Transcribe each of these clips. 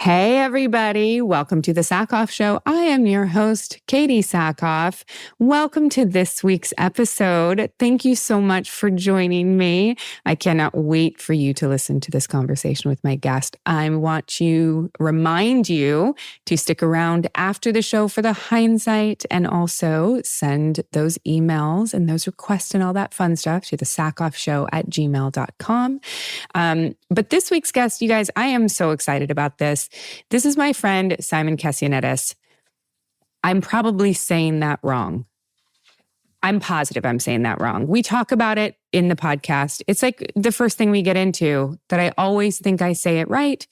Hey, everybody. Welcome to the Sackhoff Show. I am your host, Katee Sackhoff. Welcome to this week's episode. Thank you so much for joining me. I cannot wait for you to listen to this conversation with my guest. I want to remind you to stick around after the show for the hindsight and also send those emails and those requests and all that fun stuff to the sackoffshow@gmail.com. But this week's guest, you guys, I am so excited about this. This is my friend, Simon Kassianides. I'm probably saying that wrong. I'm positive I'm saying that wrong. We talk about it in the podcast. It's like the first thing we get into that I always think I say it right,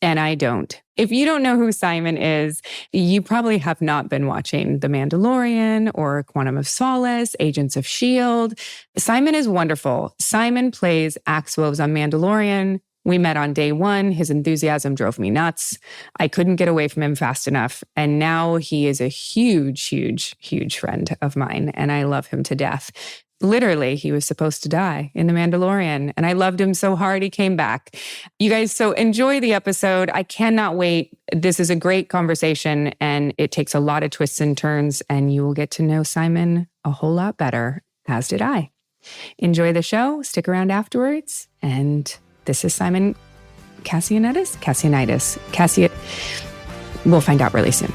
and I don't. If you don't know who Simon is, you probably have not been watching The Mandalorian or Quantum of Solace, Agents of S.H.I.E.L.D. Simon is wonderful. Simon plays Axwelves on Mandalorian. We met on day one. His enthusiasm drove me nuts. I couldn't get away from him fast enough. And now he is a huge, huge, huge friend of mine. And I love him to death. Literally, he was supposed to die in The Mandalorian. And I loved him so hard he came back. You guys, so enjoy the episode. I cannot wait. This is a great conversation and it takes a lot of twists and turns. And you will get to know Simon a whole lot better, as did I. Enjoy the show. Stick around afterwards. And this is Simon Kassianides. We'll find out really soon.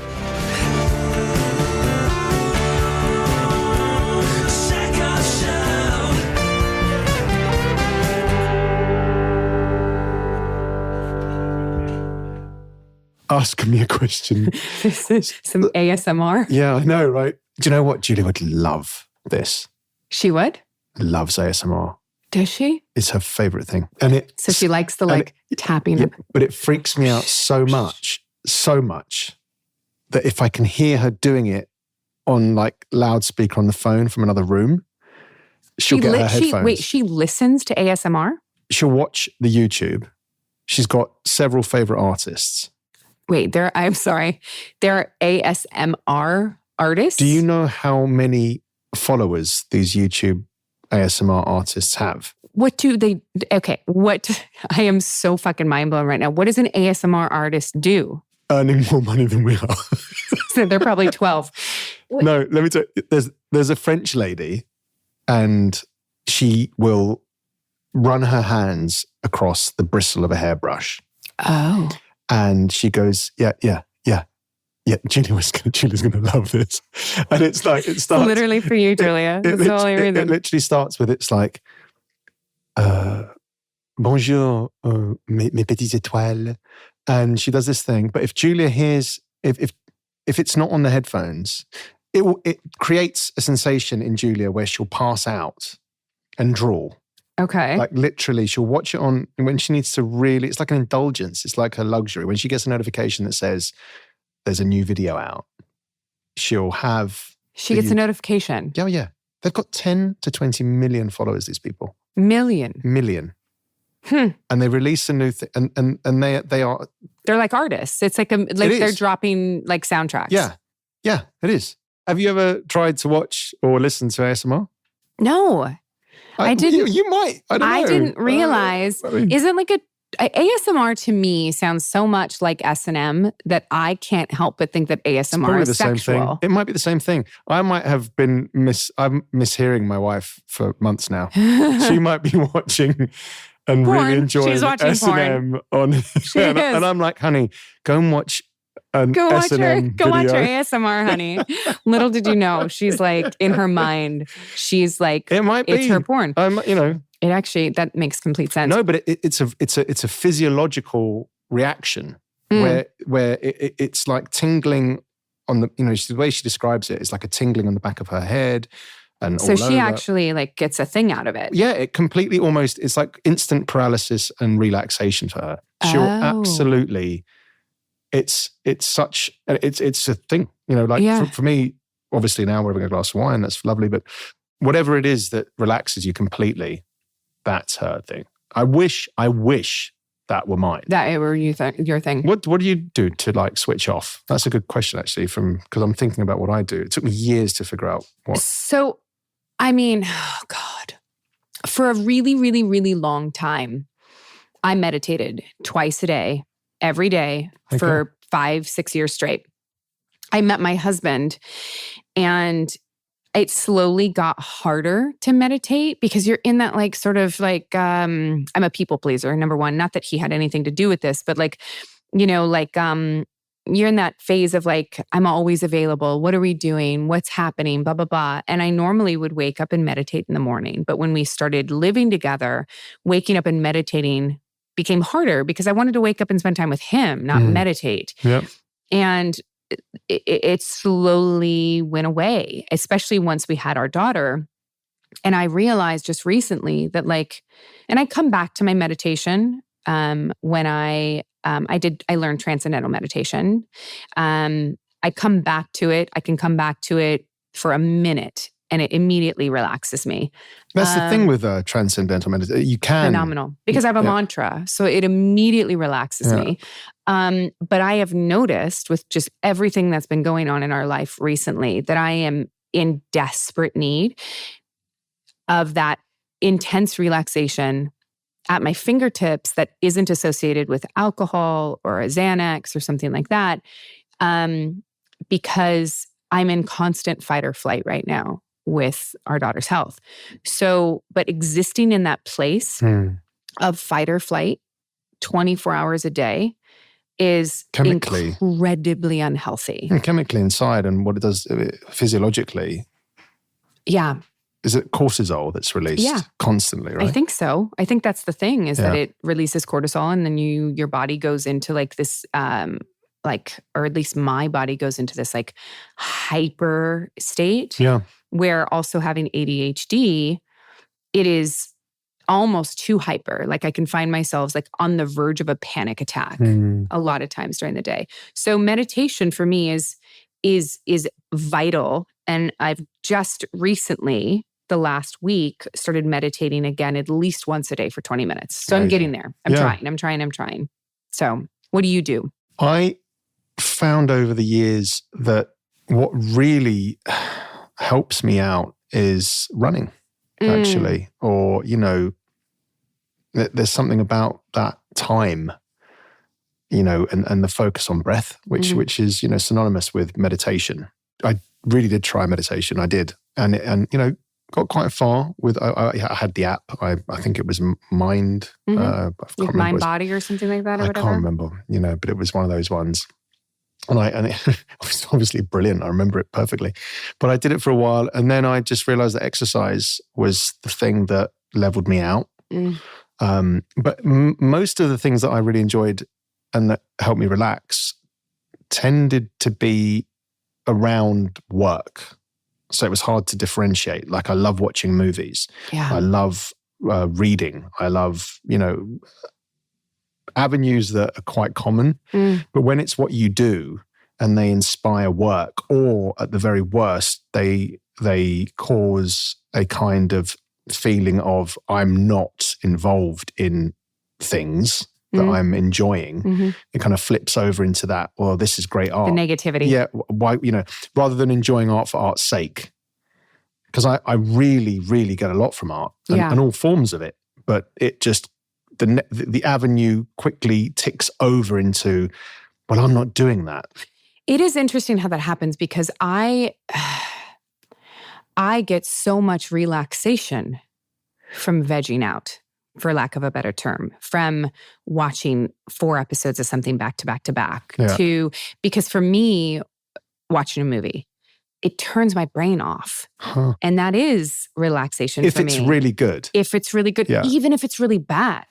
Ask me a question. This is some ASMR. Yeah, I know, right? Do you know what? Julia would love this. She would? Loves ASMR. Does she? It's her favorite thing. And so she likes the tapping. Yeah, but it freaks me out so much that if I can hear her doing it on loudspeaker on the phone from another room, she'll get her headphones. She listens to ASMR? She'll watch the YouTube. She's got several favorite artists. Wait, I'm sorry. There are ASMR artists? Do you know how many followers these YouTube ASMR artists have? I am so fucking mind blown right now. What does an ASMR artist do? Earning more money than we are. So they're probably 12. No, let me tell you, there's a French lady and she will run her hands across the bristle of a hairbrush. Oh. And she goes, yeah. Julia's going to love this. And it starts literally for you, Julia. It literally starts with, it's like, bonjour, mes petites étoiles. And she does this thing. But if Julia hears, if it's not on the headphones, it creates a sensation in Julia where she'll pass out and drool. Okay. Like literally, she'll watch it on when she needs to really, it's like an indulgence. It's like her luxury. When she gets a notification that says there's a new video out, she gets a notification. Oh, yeah. They've got 10 to 20 million followers, these people. Million. And they release a new thing and they are. They're like artists. It's like they're dropping like soundtracks. Yeah. Yeah, it is. Have you ever tried to watch or listen to ASMR? No. I didn't. You might. I don't know. I didn't realize. Isn't like ASMR to me sounds so much like S&M that I can't help but think that ASMR is sexual. Same thing. It might be the same thing. I might have been I'm mishearing my wife for months now. She might be watching and porn. Really enjoying She's watching S&M porn. And I'm like, honey, go and watch Go watch her ASMR, honey. Little did you know, she's like in her mind, she's like, it's her porn. It actually, that makes complete sense. No, but it's a physiological reaction where it's like tingling on the way she describes it. It's like a tingling on the back of her head. And so she actually like gets a thing out of it. Yeah, it completely it's like instant paralysis and relaxation for her. She'll absolutely. It's a thing, for me, obviously now we're having a glass of wine, that's lovely, but whatever it is that relaxes you completely, that's her thing. I wish that were mine. That it were your thing. What do you do to like switch off? That's a good question actually, because I'm thinking about what I do. It took me years to figure out what. So, I mean, oh God, for a really, really, really long time, I meditated twice a day every day for 5-6 years straight. I met my husband and it slowly got harder to meditate because you're in that like sort of like, I'm a people pleaser, number one, not that he had anything to do with this, but like, you know, like, you're in that phase of like, I'm always available. What are we doing? What's happening? Blah, blah, blah. And I normally would wake up and meditate in the morning. But when we started living together, waking up and meditating became harder because I wanted to wake up and spend time with him, not meditate. Yep. And it slowly went away, especially once we had our daughter. And I realized just recently that like, and I come back to my meditation when I learned transcendental meditation. I come back to it. I can come back to it for a minute and it immediately relaxes me. That's the thing with transcendental meditation. You can. Phenomenal. Because I have a mantra. So it immediately relaxes me. But I have noticed with just everything that's been going on in our life recently that I am in desperate need of that intense relaxation at my fingertips that isn't associated with alcohol or a Xanax or something like that, because I'm in constant fight or flight right now with our daughter's health. So, but existing in that place of fight or flight 24 hours a day is chemically incredibly unhealthy. And chemically inside and what it does physiologically. Yeah. Is it cortisol that's released constantly, right? I think so. I think that's the thing is that it releases cortisol and then your body goes into like this, or at least my body goes into this like hyper state where also having ADHD, it is almost too hyper. Like I can find myself like on the verge of a panic attack a lot of times during the day. So meditation for me is vital. And I've just recently, the last week, started meditating again at least once a day for 20 minutes. So I'm getting there. I'm trying. So what do you do? I found over the years that what really helps me out is running, actually. Or, you know, there's something about that time, you know, and the focus on breath, which is, you know, synonymous with meditation. I really did try meditation. I did. And you know, got quite far with, I had the app. I think it was Mind. Mind Body or something like that or whatever. I can't remember, you know, but it was one of those ones. And it was obviously brilliant. I remember it perfectly. But I did it for a while. And then I just realized that exercise was the thing that leveled me out. But most of the things that I really enjoyed and that helped me relax tended to be around work. So it was hard to differentiate. Like I love watching movies. Yeah. I love reading. I love, you know, avenues that are quite common. But when it's what you do and they inspire work, or at the very worst, they cause a kind of feeling of I'm not involved in things that I'm enjoying, it kind of flips over into that, well, this is great art. The negativity. Yeah. Why, you know, rather than enjoying art for art's sake. Because I really, really get a lot from art and all forms of it. But it just, the avenue quickly ticks over into, well, I'm not doing that. It is interesting how that happens because I get so much relaxation from vegging out, for lack of a better term, from watching 4 episodes of something back to back to back to, because for me, watching a movie, it turns my brain off. And that is relaxation for me. If it's really good. If it's really good, even if it's really bad.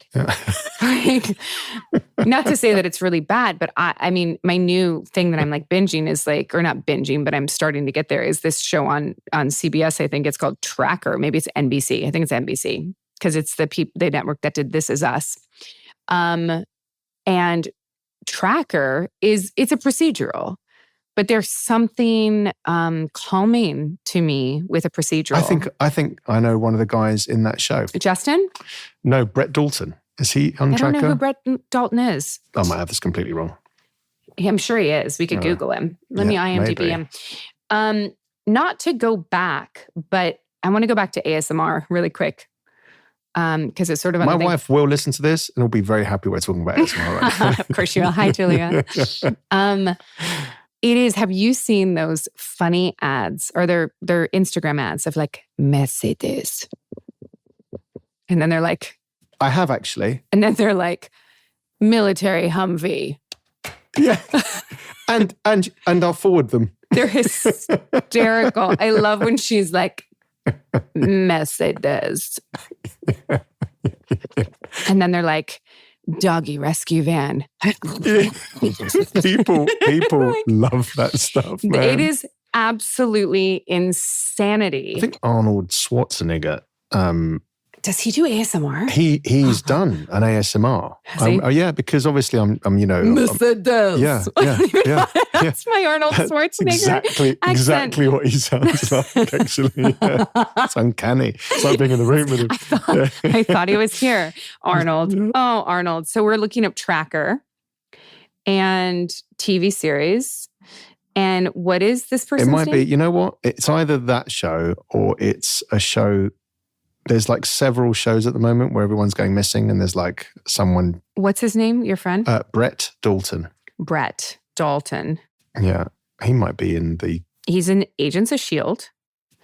Like, not to say that it's really bad, but I mean, my new thing that I'm like binging is like, or not binging, but I'm starting to get there, is this show on CBS. I think it's called Tracker. Maybe it's NBC. I think it's NBC because it's the network that did This Is Us. And Tracker it's a procedural. But there's something calming to me with a procedural. I think I know one of the guys in that show. Justin? No, Brett Dalton. Is he on Tracker? I don't know who Brett Dalton is. I might have this completely wrong. I'm sure he is. We could Google him. Let me IMDb him. Not to go back, but I want to go back to ASMR really quick. because it's sort of... My wife will listen to this and will be very happy we're talking about ASMR. Right? Of course she will. Hi, Julia. It is. Have you seen those funny ads or their Instagram ads of like Mercedes? And then they're like... I have actually. And then they're like, military Humvee. Yeah. And I'll forward them. They're hysterical. I love when she's like, Mercedes. And then they're like, doggy rescue van. People love that stuff, man. It is absolutely insanity. I think Arnold Schwarzenegger... does he do ASMR? He's done an ASMR. Yeah, because obviously I'm Mercedes. Yeah. That's my Arnold Schwarzenegger exactly what he sounds like. Actually, yeah. It's uncanny. It's like being in the room with him. I thought he was here, Arnold. Oh, Arnold. So we're looking up Tracker and TV series. And what is this person's name? It might be. You know what? It's either that show or it's a show. There's like several shows at the moment where everyone's going missing and there's like someone... What's his name, your friend? Brett Dalton. Brett Dalton. Yeah. He might be in the... He's in Agents of S.H.I.E.L.D.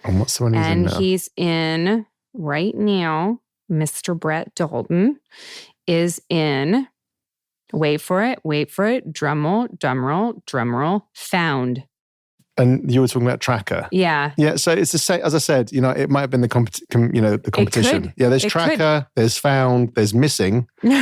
And what's the one he's in now? And he's in, right now, Mr. Brett Dalton is in, wait for it, drum roll, Found. And you were talking about Tracker. Yeah. Yeah. So it's the same, as I said, it might have been the competition. Yeah. There's Tracker, there's Found, there's Missing. And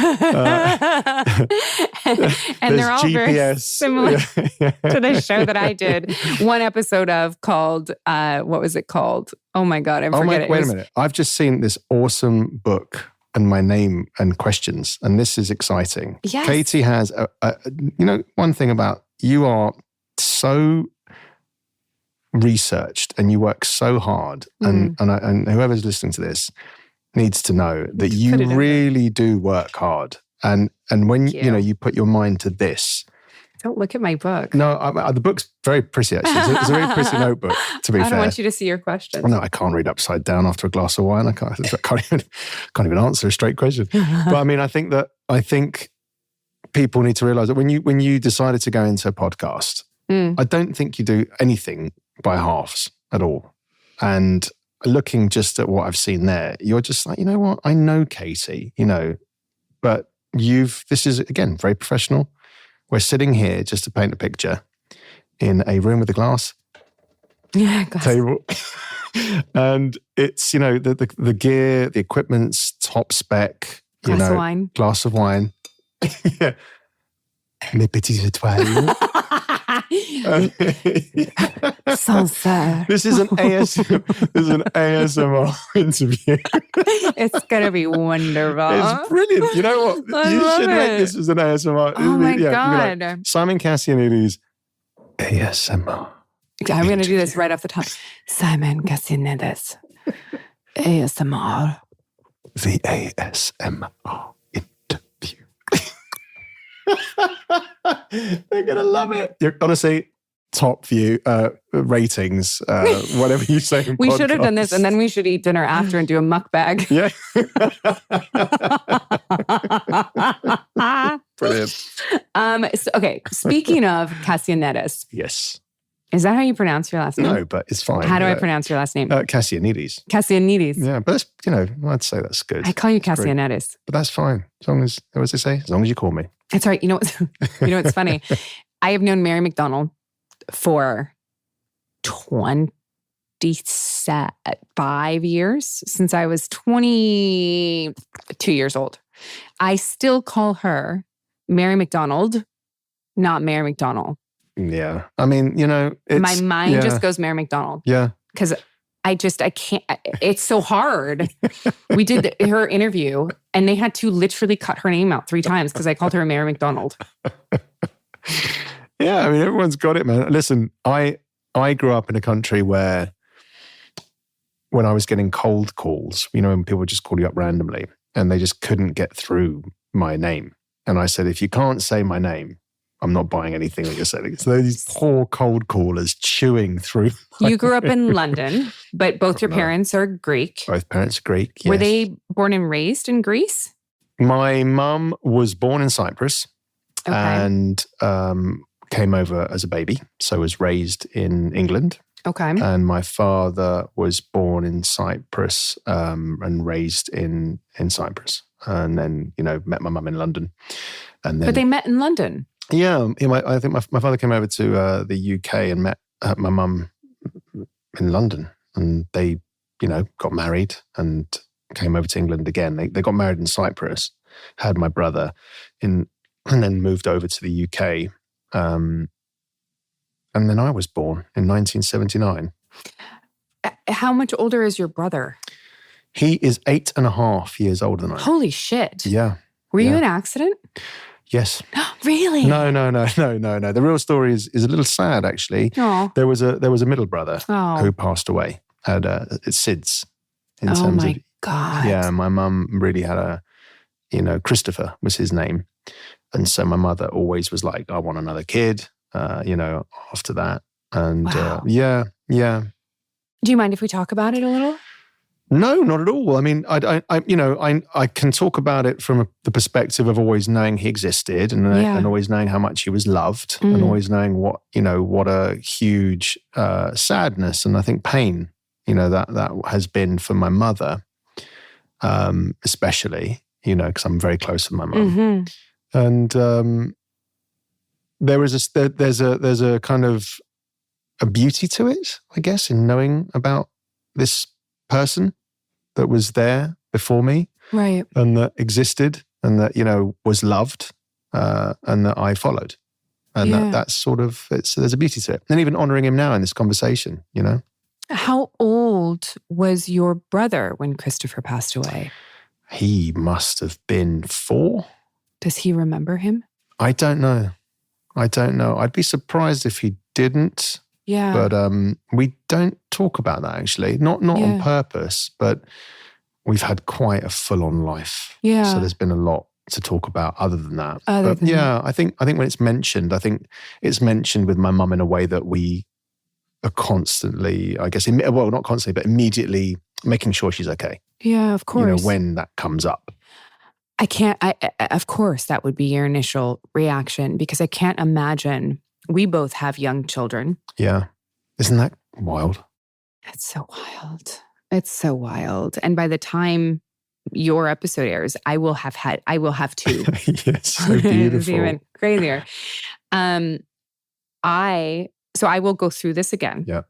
they're all GPS. very similar to the show that I did one episode of called, what was it called? Oh my God, I'm forgetting. Wait a minute. I've just seen this awesome book and my name and questions. And this is exciting. Yes. Katee has, one thing about you are so researched and you work so hard and whoever's listening to this needs to know that you really do work hard and when you put your mind to this. Don't look at my book. No, the book's very pretty actually. It's a very pretty notebook, to be fair. I don't want you to see your questions. No, I can't read upside down after a glass of wine. I can't even answer a straight question. But I mean, I think people need to realize that when you decided to go into a podcast, I don't think you do anything by halves at all. And looking just at what I've seen there, you're just like, you know what? I know Katee, but this is, again, very professional. We're sitting here just to paint a picture in a room with a glass table. And it's, the gear, the equipment's top spec. Glass of wine. Yeah. Mes petites étoiles. This is an ASMR interview. It's gonna be wonderful. It's brilliant. You know what? You should make this as an ASMR. Oh my God. Like, Simon Kassianides, ASMR. I'm gonna do this right off the top. Simon Kassianides, ASMR. The ASMR interview. They're gonna love it. Honestly, top view ratings, whatever you say. We should have done this, and then we should eat dinner after and do a mukbang. Yeah. Brilliant. Okay. Speaking of Kassianides. Yes. Is that how you pronounce your last name? No, but it's fine. How do I pronounce your last name? Kassianides. Kassianides. Yeah, but that's, I'd say that's good. I call you Kassianides. But that's fine. As long as, what does they say? As long as you call me. That's right. You know what's funny? I have known Mary McDonald for 25 years, since I was 22 years old. I still call her Mary McDonald, not Mary McDonald. Yeah. I mean, my mind just goes Mary McDonald. Yeah. Because I can't, it's so hard. We did her interview and they had to literally cut her name out 3 times because I called her Mary McDonald. Yeah, I mean, everyone's got it, man. Listen, I grew up in a country where when I was getting cold calls, when people just call you up randomly and they just couldn't get through my name. And I said, if you can't say my name, I'm not buying anything that you're selling. So these poor cold callers chewing through. You grew up in London, but both your parents are Greek. Both parents are Greek, yes. Were they born and raised in Greece? My mum was born in Cyprus and came over as a baby, so was raised in England. Okay. And my father was born in Cyprus and raised in Cyprus. And then, met my mum in London. And then, but they met in London? Yeah. I think my father came over to the UK and met my mum in London. And they, got married and came over to England again. They got married in Cyprus, had my brother and then moved over to the UK. And then I was born in 1979. How much older is your brother? He is 8.5 years older than I am. Holy shit. Yeah. Were you in an accident? Yes. Really? No. The real story is a little sad, actually. Oh. There was a middle brother who passed away. Had SIDS. Oh my God. Yeah, my mum really had Christopher was his name. And so my mother always was like, I want another kid, after that. And wow. Yeah. Do you mind if we talk about it a little? No, not at all. I mean, I can talk about it from the perspective of always knowing he existed and always knowing how much he was loved and always knowing what a huge sadness and I think pain, that has been for my mother, especially, because I'm very close with my mum. Mm-hmm. And there's a kind of a beauty to it, I guess, in knowing about this person that was there before me, right, and that existed, and that was loved, and that I followed, and that's sort of there's a beauty to it, and even honoring him now in this conversation. How old was your brother when Christopher passed away? He must have been 4. Does he remember him? I don't know. I'd be surprised if he didn't. Yeah. But we don't talk about that, actually. Not on purpose, but we've had quite a full-on life. Yeah. So there's been a lot to talk about other than that. I think when it's mentioned, I think it's mentioned with my mum in a way that we are constantly, I guess, not constantly, but immediately making sure she's okay. Yeah, of course. When that comes up. Of course, that would be your initial reaction because I can't imagine. We both have young children. Yeah. Isn't that wild? It's so wild. It's so wild. And by the time your episode airs, I will have 2. Yes, so beautiful. It's even crazier. So I will go through this again. Yeah.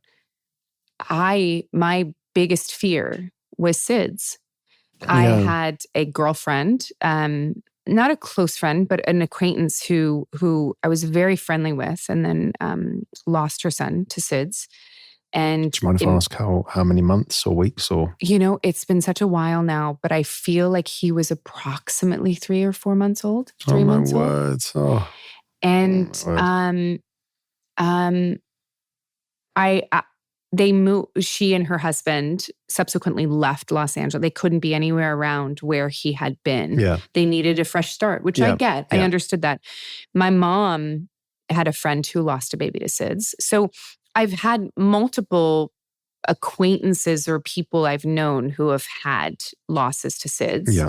My biggest fear was SIDS. I had a girlfriend, not a close friend, but an acquaintance who I was very friendly with and then lost her son to SIDS. And do you mind if I ask how many months or weeks or? It's been such a while now, but I feel like he was approximately 3 or 4 months old. 3 months old. Words. Oh. And they moved, she and her husband subsequently left Los Angeles. They couldn't be anywhere around where he had been. Yeah. They needed a fresh start, which I get. I understood that. My mom had a friend who lost a baby to SIDS. So I've had multiple acquaintances or people I've known who have had losses to SIDS. Yeah.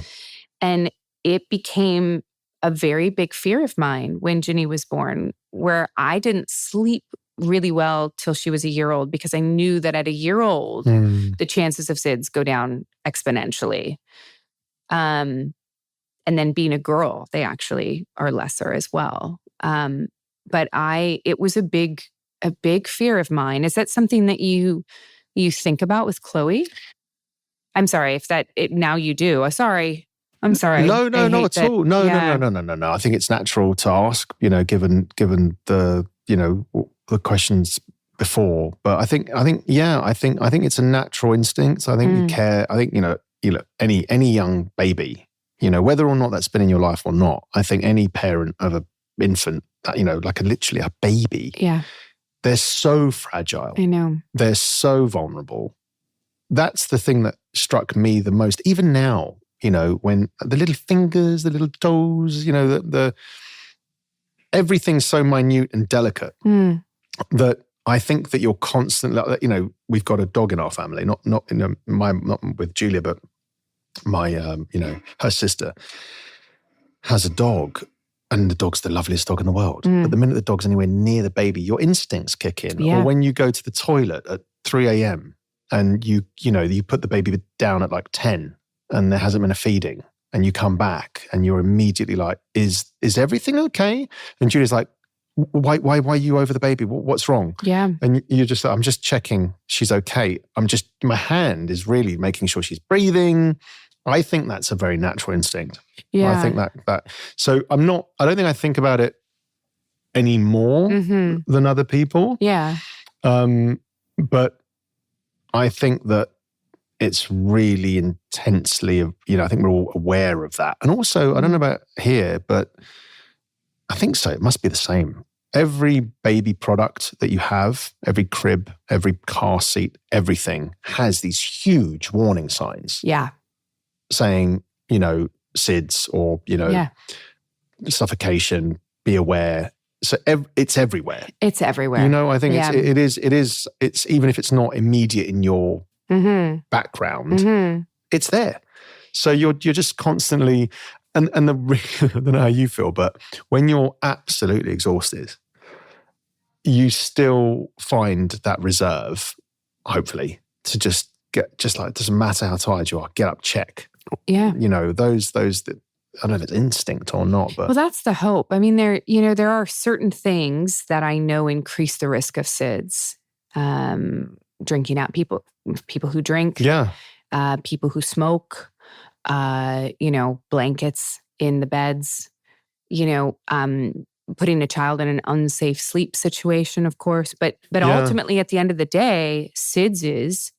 And it became a very big fear of mine when Ginny was born, where I didn't sleep really well till she was a year old because I knew that at a year old, the chances of SIDS go down exponentially. And then being a girl, they actually are lesser as well. But it was a big fear of mine. Is that something that you think about with Chloe? I'm sorry if now you do. Sorry. I'm sorry. No, not at all. No. I think it's natural to ask, given the, the questions before. But I think it's a natural instinct. I think you care. I think, any young baby, whether or not that's been in your life or not, I think any parent of an infant, literally a baby. Yeah. They're so fragile. I know. They're so vulnerable. That's the thing that struck me the most. Even now, when the little fingers, the little toes, everything's so minute and delicate that I think that you're constantly, you know, we've got a dog in our family, not with Julia, but my, you know, her sister has a dog, and the dog's the loveliest dog in the world. But the minute the dog's anywhere near the baby, your instincts kick in. Yeah. Or when you go to the toilet at 3 a.m. and you put the baby down at like 10 and there hasn't been a feeding, and you come back and you're immediately like, is everything okay? And Julia's like, why are you over the baby? What's wrong? Yeah. And you're just like, I'm just checking she's okay. My hand is really making sure she's breathing. I think that's a very natural instinct. Yeah. I think that so I don't think I think about it any more than other people. Yeah. But I think that it's really intensely, you know, I think we're all aware of that. And also, I don't know about here, but I think so. It must be the same. Every baby product that you have, every crib, every car seat, everything has these huge warning signs. Yeah. Saying, you know, SIDS or, you know, suffocation, be aware. So it's everywhere. It's everywhere. You know, I think it's even if it's not immediate in your background, it's there. So you're just constantly, and I don't know how you feel, but when you're absolutely exhausted, you still find that reserve, hopefully, to just like, it doesn't matter how tired you are, get up, check. Yeah. You know, those that, I don't know if it's instinct or not, but. Well, that's the hope. I mean, there are certain things that I know increase the risk of SIDS. Drinking out, people who drink, people who smoke, you know, blankets in the beds, you know, putting a child in an unsafe sleep situation, of course. But ultimately, at the end of the day, SIDS is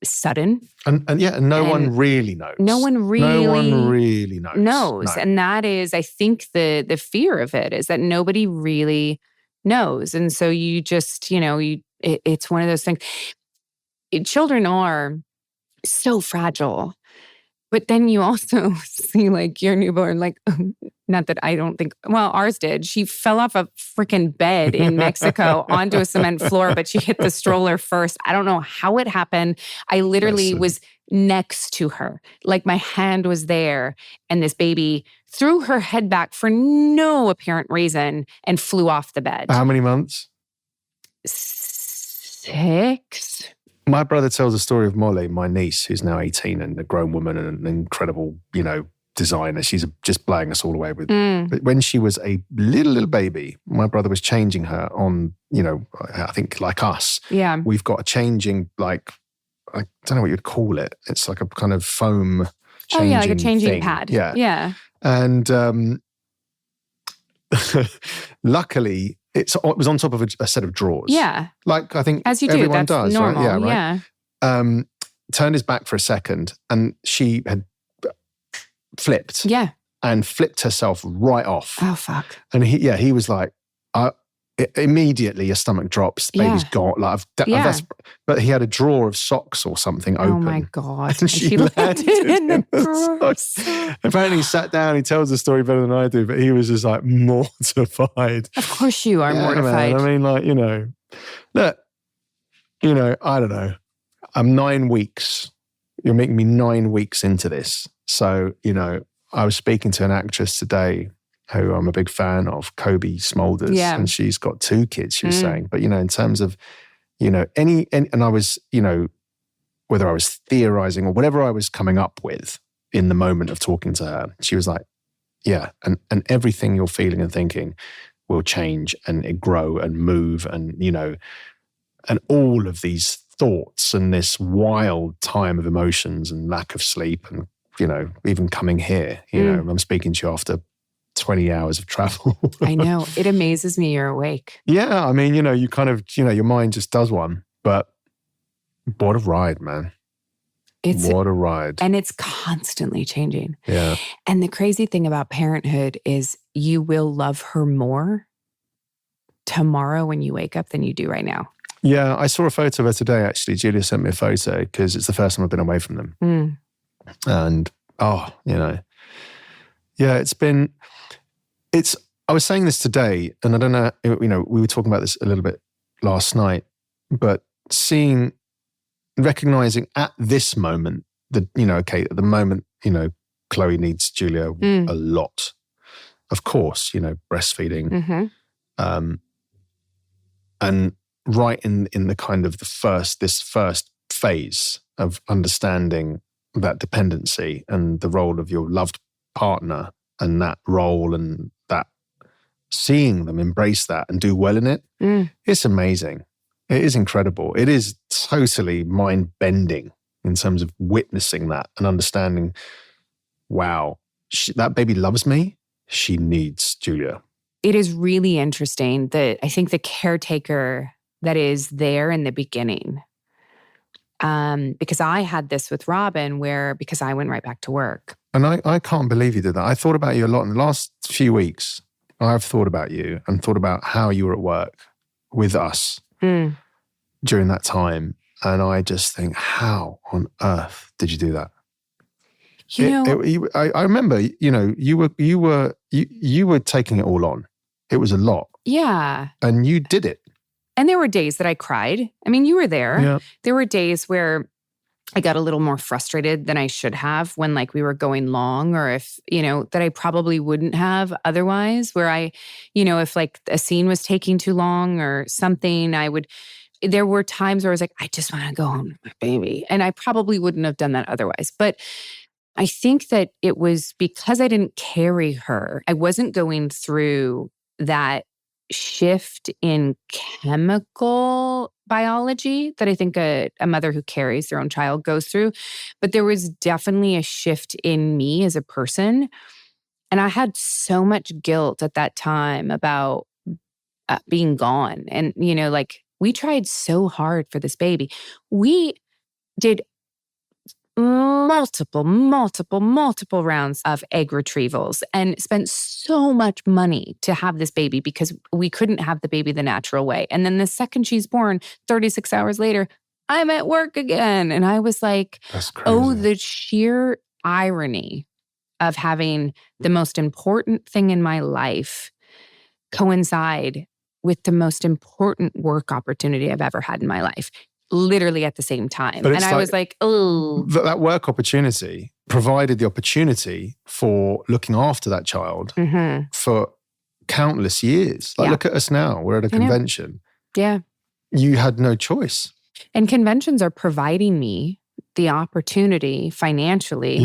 sudden. And no one really knows. No one really knows. No. And that is, I think, the fear of it is that nobody really knows. And so you just, you know, it's one of those things. Children are so fragile. But then you also see like your newborn, like, not that I don't think, well, ours did. She fell off a freaking bed in Mexico onto a cement floor, but she hit the stroller first. I don't know how it happened. I literally was next to her. Like my hand was there, and this baby threw her head back for no apparent reason and flew off the bed. How many months? 6. My brother tells a story of Molly, my niece, who's now 18 and a grown woman and an incredible, you know, designer. She's just blowing us all away with. But when she was a little baby, my brother was changing her on, you know, I think like us. Yeah. We've got a changing, like, I don't know what you'd call it. It's like a kind of foam changing like a changing thing. pad. Yeah. Yeah. And luckily, it was on top of a set of drawers. Yeah. Like I think as you everyone do, that's does, normal. right? Yeah, right. Yeah. Turned his back for a second, and she had flipped. Yeah. And flipped herself right off. Oh, fuck. And he was like, immediately your stomach drops, the baby's gone. Like, but he had a drawer of socks or something open. Oh my God. And she landed in the socks. Apparently he sat down, he tells the story better than I do, but he was just like mortified. Of course you are mortified. Man. I mean, like, you know, look, you know, I don't know. I'm 9 weeks. You're making me 9 weeks into this. So, you know, I was speaking to an actress today who I'm a big fan of, Kobe Smulders, and she's got 2 kids, she was saying. But, you know, in terms of, you know, and I was, you know, whether I was theorizing or whatever I was coming up with in the moment of talking to her, she was like, yeah, and everything you're feeling and thinking will change and it grow and move and, you know, and all of these thoughts and this wild time of emotions and lack of sleep and, you know, even coming here, you know, I'm speaking to you after 20 hours of travel. I know. It amazes me you're awake. Yeah. I mean, you know, you kind of, you know, your mind just does one. But what a ride, man. What a ride. And it's constantly changing. Yeah. And the crazy thing about parenthood is you will love her more tomorrow when you wake up than you do right now. Yeah. I saw a photo of her today, actually. Julia sent me a photo because it's the first time I've been away from them. And, you know, yeah, I was saying this today, and I don't know, we were talking about this a little bit last night, but recognizing at this moment that, at the moment, Chloe needs Julia a lot. Of course, breastfeeding. Mm-hmm. And right in the kind of this first phase of understanding that dependency and the role of your loved partner and that role and that seeing them embrace that and do well in it, it's amazing. It is incredible. It is totally mind-bending in terms of witnessing that and understanding, wow, that baby loves me. She needs Julia. It is really interesting that I think the caretaker that is there in the beginning, because I had this with Robin because I went right back to work. And I can't believe you did that. I thought about you a lot in the last few weeks. I've thought about you and thought about how you were at work with us during that time. And I just think, how on earth did you do that? I remember, you were taking it all on. It was a lot. Yeah. And you did it. And there were days that I cried. I mean, you were there. Yeah. There were days where I got a little more frustrated than I should have when we were going long, or if, that I probably wouldn't have otherwise, where I, if a scene was taking too long or something, there were times where I was like, I just want to go home to my baby. And I probably wouldn't have done that otherwise. But I think that it was because I didn't carry her. I wasn't going through that shift in chemical biology that I think a mother who carries their own child goes through. But there was definitely a shift in me as a person. And I had so much guilt at that time about being gone. And, we tried so hard for this baby. We did multiple rounds of egg retrievals and spent so much money to have this baby because we couldn't have the baby the natural way. And then the second she's born, 36 hours later, I'm at work again. And I was like, oh, the sheer irony of having the most important thing in my life coincide with the most important work opportunity I've ever had in my life. Literally at the same time. And I was like, oh. That work opportunity provided the opportunity for looking after that child for countless years. Look at us now. We're at a convention. Yeah. You had no choice. And conventions are providing me the opportunity financially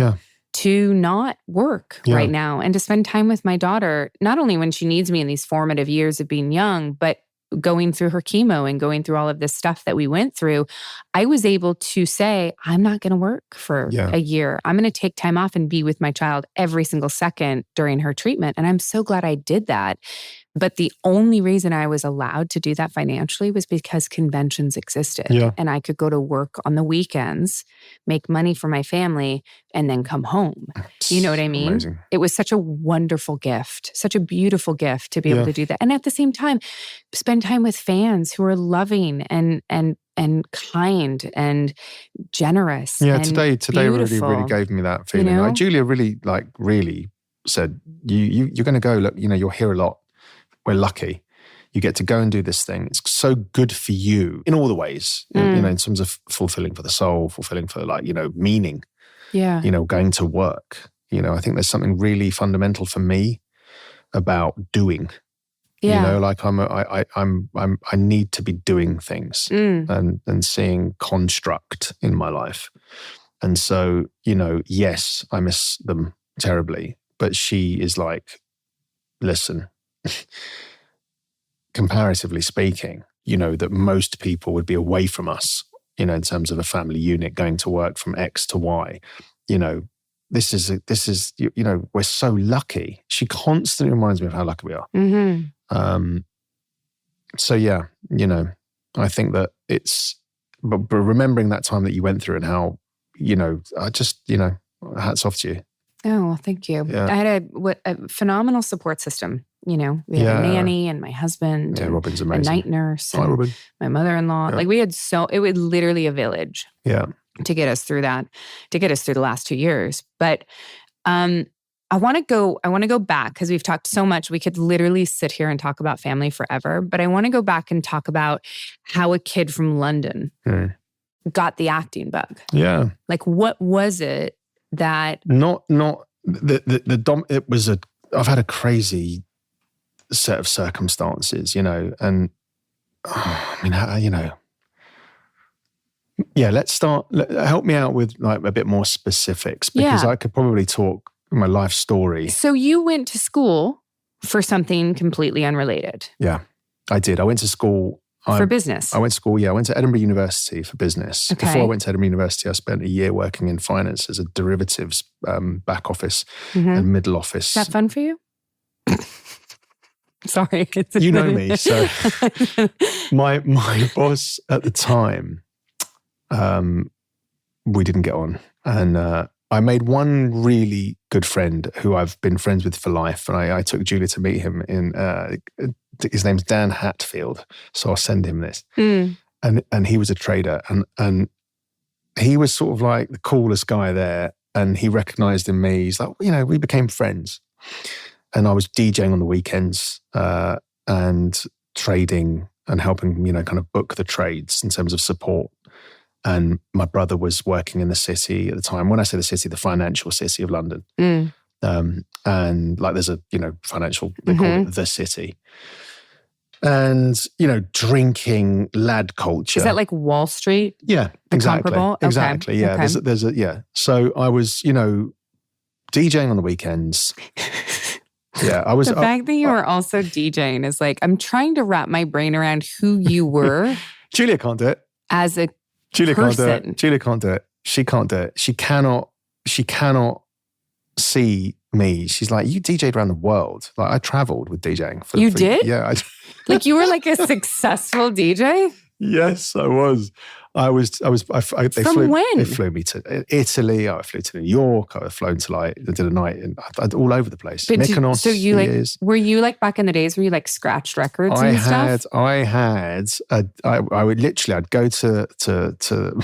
to not work right now and to spend time with my daughter, not only when she needs me in these formative years of being young, but going through her chemo and going through all of this stuff that we went through. I was able to say, I'm not going to work for a year. I'm going to take time off and be with my child every single second during her treatment. And I'm so glad I did that. But the only reason I was allowed to do that financially was because conventions existed. Yeah. And I could go to work on the weekends, make money for my family, and then come home. You know what I mean? Amazing. It was such a wonderful gift, such a beautiful gift to be able to do that. And at the same time, spend time with fans who are loving and kind and generous. Yeah, and today beautiful. really gave me that feeling. Julia really said, you're going to go, look, you're here a lot. We're lucky. You get to go and do this thing. It's so good for you in all the ways, in terms of fulfilling for the soul, fulfilling for meaning. Yeah. Going to work. I think there's something really fundamental for me about doing. Yeah. I need to be doing things and seeing construct in my life. And so, yes, I miss them terribly, but she is like, listen, comparatively speaking, that most people would be away from us, in terms of a family unit going to work from X to Y. This is we're so lucky. She constantly reminds me of how lucky we are. Mm-hmm. So yeah, I think that it's, but remembering that time that you went through and how, I just, hats off to you. Oh, well, thank you. Yeah. I had a phenomenal support system. We had a nanny and my husband and Robin's amazing. a night nurse. Hi, and Robin. My mother-in-law. Yeah. We had it was literally a village. Yeah. To get us through that, to get us through the last 2 years. But I I want to go back because we've talked so much. We could literally sit here and talk about family forever, but I want to go back and talk about how a kid from London got the acting bug. Yeah. Like, what was it that... It was I've had a crazy set of circumstances, and let's start. Help me out with like a bit more specifics because I could probably talk my life story. So you went to school for something completely unrelated. Yeah, I did. I went to school for business. I went to school. I went to Edinburgh University for business. Okay. Before I went to Edinburgh University, I spent a year working in finance as a derivatives back office and middle office. Is that fun for you? Sorry. You know me. So my boss at the time, we didn't get on. And I made one really good friend who I've been friends with for life. And I took Julia to meet him his name's Dan Hatfield. So I'll send him this. And he was a trader. And he was sort of like the coolest guy there. And he recognized in me, he's like, we became friends. And I was DJing on the weekends and trading and helping, kind of book the trades in terms of support. And my brother was working in the city at the time. When I say the city, the financial city of London. And like there's a, financial, they call it the city. And, drinking lad culture. Is that like Wall Street? Yeah, exactly. Comparable? Exactly, okay. yeah. Okay. Yeah. So I was, DJing on the weekends. Yeah, I was. The fact that you were also DJing is like, I'm trying to wrap my brain around who you were. Julia can't do it. As a Julia person. Can't do it. Julia can't do it. She can't do it. She cannot see me. She's like, you DJ'd around the world. Like I traveled with DJing. You did? Yeah. Like you were like a successful DJ? Yes, I was. From when? They flew me to Italy. I flew to New York. I was flown to I did a night all over the place. But Mykonos. So you were you like back in the days where you like scratched records and stuff? I would literally, I'd go to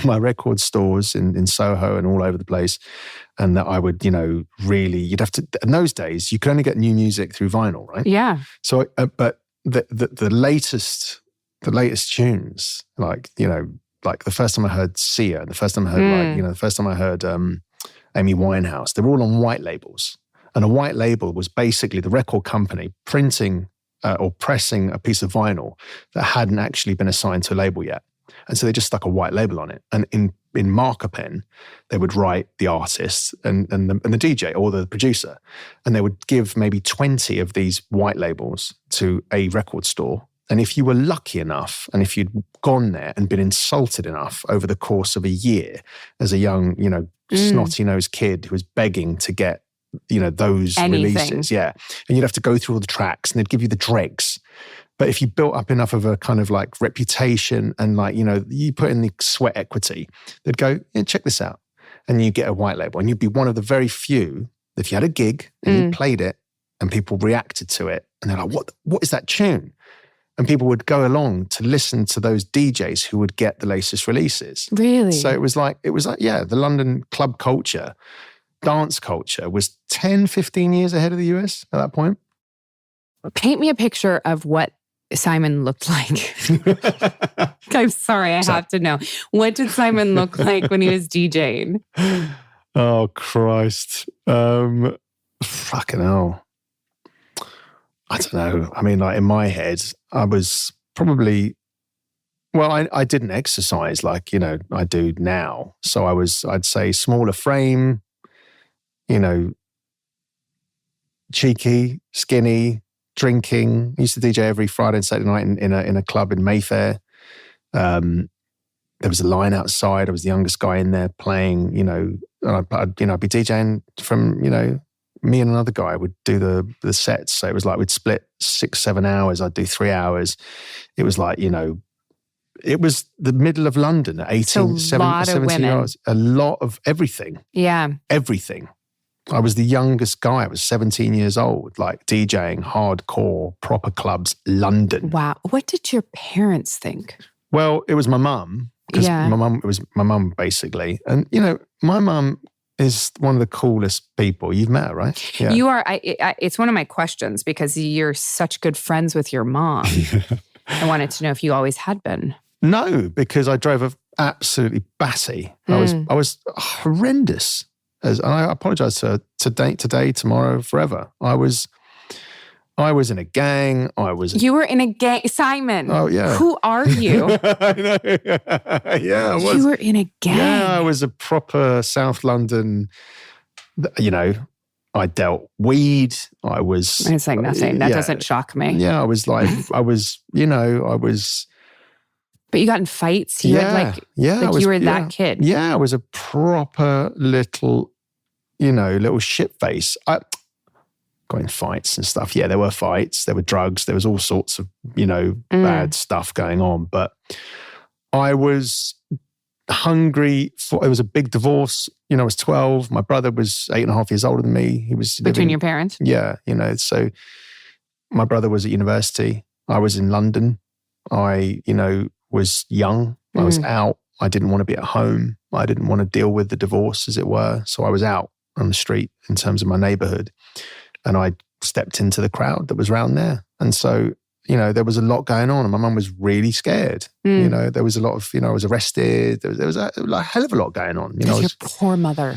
my record stores in Soho and all over the place. And that I would, really, you'd have to, in those days, you could only get new music through vinyl, right? Yeah. So, but the latest tunes, like the first time I heard Sia, the first time I heard the first time I heard Amy Winehouse, they were all on white labels. And a white label was basically the record company printing or pressing a piece of vinyl that hadn't actually been assigned to a label yet. And so they just stuck a white label on it. And in marker pen, they would write the artist and the DJ or the producer. And they would give maybe 20 of these white labels to a record store. And if you were lucky enough, and if you'd gone there and been insulted enough over the course of a year as a young, snotty-nosed kid who was begging to get, those releases. Yeah. And you'd have to go through all the tracks and they'd give you the dregs. But if you built up enough of a kind of like reputation and like, you put in the sweat equity, they'd go, yeah, check this out. And you get a white label. And you'd be one of the very few, if you had a gig and you played it and people reacted to it and they're like, what is that tune? And people would go along to listen to those DJs who would get the latest releases. Really? So it was like, the London club culture, dance culture was 10, 15 years ahead of the US at that point. Paint me a picture of what Simon looked like. I'm sorry, I have to know. What did Simon look like when he was DJing? Oh, Christ. Fucking hell. I don't know. I mean, like in my head, I was probably, I didn't exercise like, I do now. So I'd say smaller frame, cheeky, skinny, drinking. I used to DJ every Friday and Saturday night in a club in Mayfair. There was a line outside. I was the youngest guy in there playing, and I'd be DJing from, me and another guy would do the sets. So it was like we'd split 6-7 hours. I'd do 3 hours. It was like, it was the middle of London at 18, 17 hours. A lot of everything. Yeah. Everything. I was the youngest guy. I was 17 years old, like DJing hardcore, proper clubs, London. Wow. What did your parents think? Well, it was my mum. Because it was my mum basically. And, my mum is one of the coolest people. You've met her, right? Yeah. You are. It's one of my questions because you're such good friends with your mom. I wanted to know if you always had been. No, because I drove her absolutely batty. I was horrendous. And I apologize to her today, tomorrow, forever. I was in a gang. You were in a gang, Simon. Oh yeah. Who are you? I know. Yeah, I was. You were in a gang. Yeah, I was a proper South London. I dealt weed. It's like nothing. That doesn't shock me. Yeah, I was. But you got in fights. You were that kid. Yeah, I was a proper little shit face. I got in fights and stuff. Yeah, there were fights. There were drugs. There was all sorts of bad stuff going on. But I was hungry for. It was a big divorce. I was 12. My brother was 8.5 years older than me. He was between your parents. Yeah, so my brother was at university. I was in London. I was young. I was out. I didn't want to be at home. I didn't want to deal with the divorce, as it were. So I was out on the street in terms of my neighborhood. And I stepped into the crowd that was around there. And so, there was a lot going on. And my mum was really scared. There was a lot of, I was arrested. There was a hell of a lot going on. Your poor mother.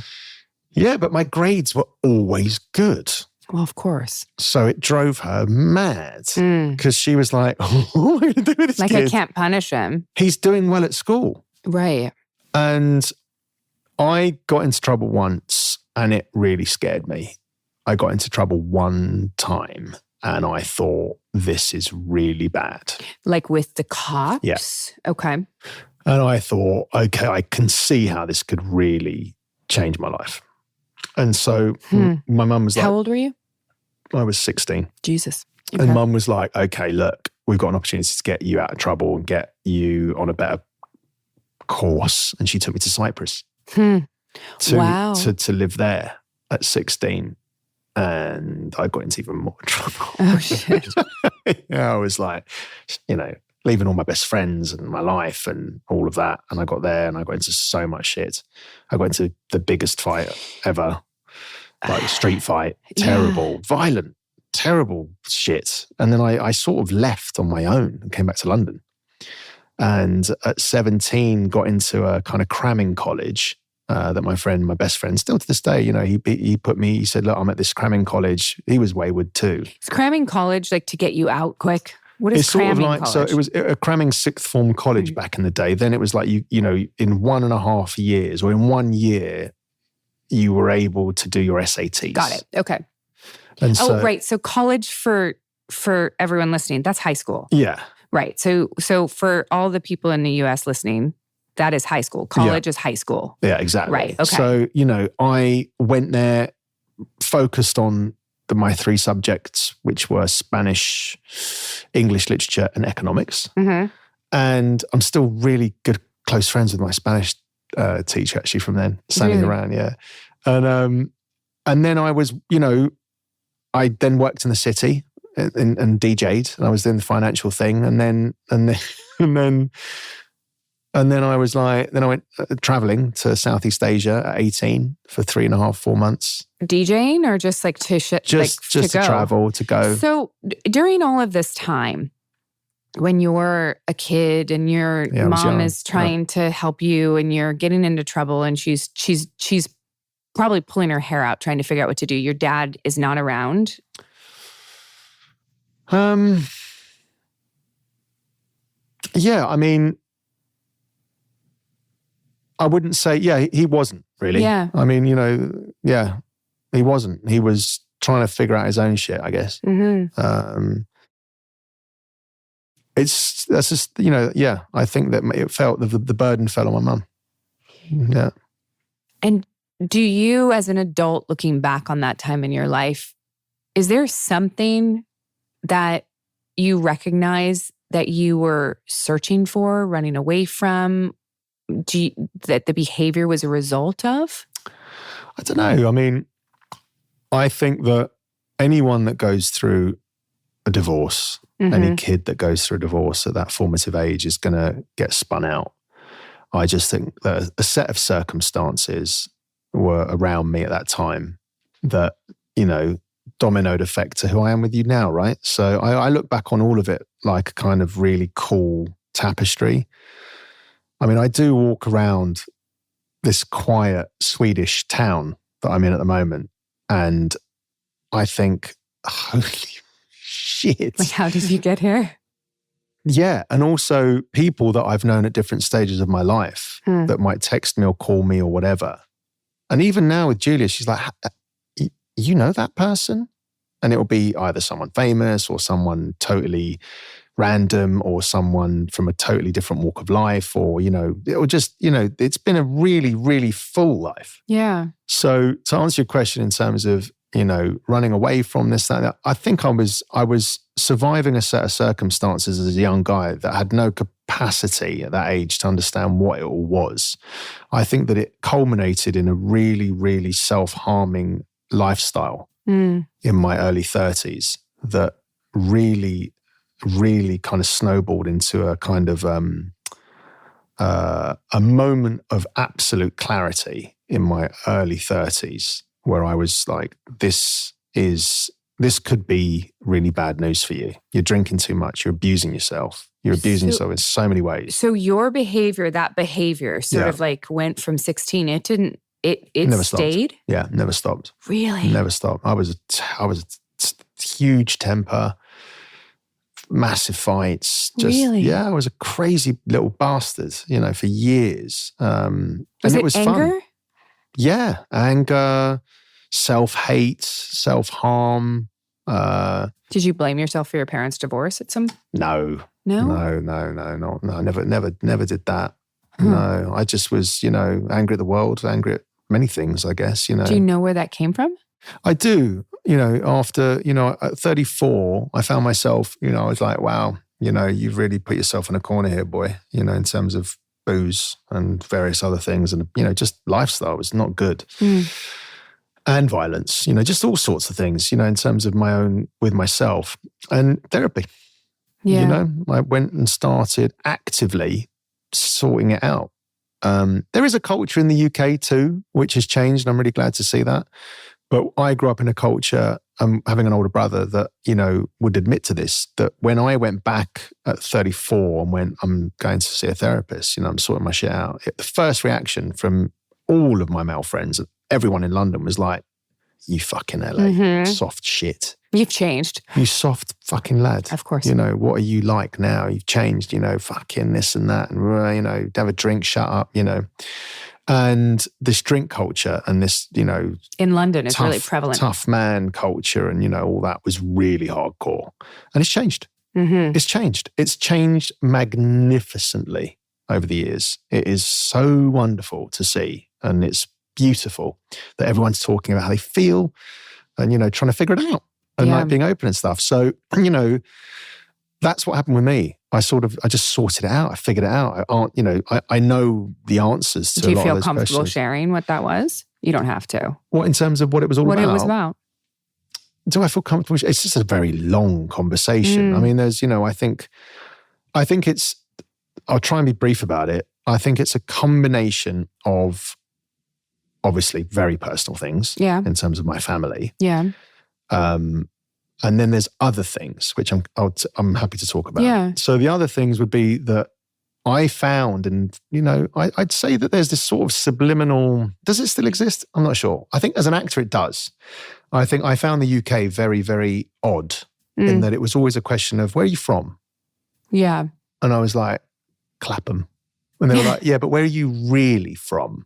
Yeah, but my grades were always good. Well, of course. So it drove her mad because she was like, what am I going to do with this kid? I can't punish him. He's doing well at school. Right. And I got into trouble once and it really scared me. I got into trouble one time and I thought, this is really bad. Like with the cops? Yes. Yeah. Okay. And I thought, okay, I can see how this could really change my life. And so my mum was like... How old were you? I was 16. Jesus. Okay. And mum was like, okay, look, we've got an opportunity to get you out of trouble and get you on a better course. And she took me to Cyprus to live there at 16. And I got into even more trouble. Oh, shit. I was like, leaving all my best friends and my life and all of that. And I got there and I got into so much shit. I got into the biggest fight ever, like a street fight, terrible, violent, terrible shit. And then I sort of left on my own and came back to London. And at 17, got into a kind of cramming college that my best friend, still to this day, he said, look, I'm at this cramming college. He was wayward too. Is cramming college like to get you out quick? What is cramming college? So it was a cramming sixth form college back in the day. Then it was like, in 1.5 years or in 1 year, you were able to do your SATs. Got it. Okay. And right. So college for everyone listening, that's high school. Yeah. Right. So for all the people in the US listening, that is high school. College is high school. Yeah, exactly. Right. Okay. So, I went there, focused on my 3 subjects, which were Spanish, English literature, and economics. Mm-hmm. And I'm still really good, close friends with my Spanish teacher actually from then, standing around, yeah. And then I was, I then worked in the city and DJ'd, and I was doing the financial thing, and then I was like, then I went traveling to Southeast Asia at 18 for 3.5-4 months. DJing or just like to to travel, to go. So during all of this time, when you're a kid and your mom is trying to help you and you're getting into trouble and she's probably pulling her hair out trying to figure out what to do, your dad is not around? Yeah, I mean, I wouldn't say, he wasn't really. Yeah. I mean, he wasn't. He was trying to figure out his own shit, I guess. Mm-hmm. That's just, I think that it felt, the burden fell on my mum. Yeah. And do you, as an adult, looking back on that time in your life, is there something that you recognize that you were searching for, running away from, that the behavior was a result of? I don't know. I mean, I think that anyone that goes through a divorce, any kid that goes through a divorce at that formative age is going to get spun out. I just think that a set of circumstances were around me at that time that, dominoed effect to who I am with you now, right? So I look back on all of it like a kind of really cool tapestry. I mean, I do walk around this quiet Swedish town that I'm in at the moment, and I think, holy shit. Like, how did you get here? Yeah. And also people that I've known at different stages of my life that might text me or call me or whatever. And even now with Julia, she's like, you know that person? And it will be either someone famous or someone totally random or someone from a totally different walk of life, or, it'll just, it's been a really, really full life. Yeah. So to answer your question in terms of, running away from this, that, I think I was surviving a set of circumstances as a young guy that had no capacity at that age to understand what it all was. I think that it culminated in a really, really self-harming lifestyle in my early 30s that really, really kind of snowballed into a kind of a moment of absolute clarity in my early 30s where I was like, this could be really bad news for you. You're drinking too much. You're abusing yourself. You're abusing yourself in so many ways. So your behavior, that behavior sort of like went from 16. It didn't, it never stayed? Stopped. Yeah, never stopped. Really? Never stopped. I was a huge temper, massive fights. Really? Yeah, I was a crazy little bastard, for years. And it was anger? Fun. Yeah, anger, self-hate, self-harm. Did you blame yourself for your parents' divorce at some? No. No, I never did that. No, I just was, angry at the world, angry at many things, I guess, Do you know where that came from? I do. After, at 34, I found myself, I was like, wow, you've really put yourself in a corner here, boy, in terms of booze and various other things. And, just lifestyle was not good. And violence, just all sorts of things, in terms of my own, with myself and therapy. Yeah. I went and started actively sorting it out. There is a culture in the UK too, which has changed. And I'm really glad to see that. But I grew up in a culture, having an older brother that, would admit to this, that when I went back at 34 and went, I'm going to see a therapist, I'm sorting my shit out. The first reaction from all of my male friends, everyone in London was like, you fucking LA, soft shit. You've changed. You soft fucking lad. Of course. What are you like now? You've changed, fucking this and that. And, have a drink, shut up, And this drink culture and this, in London is really prevalent. Tough man culture and, all that was really hardcore. And it's changed. It's changed. It's changed magnificently over the years. It is so wonderful to see. And it's beautiful that everyone's talking about how they feel and, trying to figure it out and like being open and stuff. So, that's what happened with me. I just sorted it out. I figured it out. I know the answers to a lot of those questions. Do you feel comfortable sharing what that was? You don't have to. What, in terms of what it was all about? What it was about. Do I feel comfortable? It's just a very long conversation. I mean, there's, I think it's, I'll try and be brief about it. I think it's a combination of obviously very personal things in terms of my family. Yeah. And then there's other things, which I'm happy to talk about. Yeah. So the other things would be that I found, and, I'd say that there's this sort of subliminal, does it still exist? I'm not sure. I think as an actor, it does. I think I found the UK very, very odd in that it was always a question of, where are you from? Yeah. And I was like, Clapham. And they were like, yeah, but where are you really from?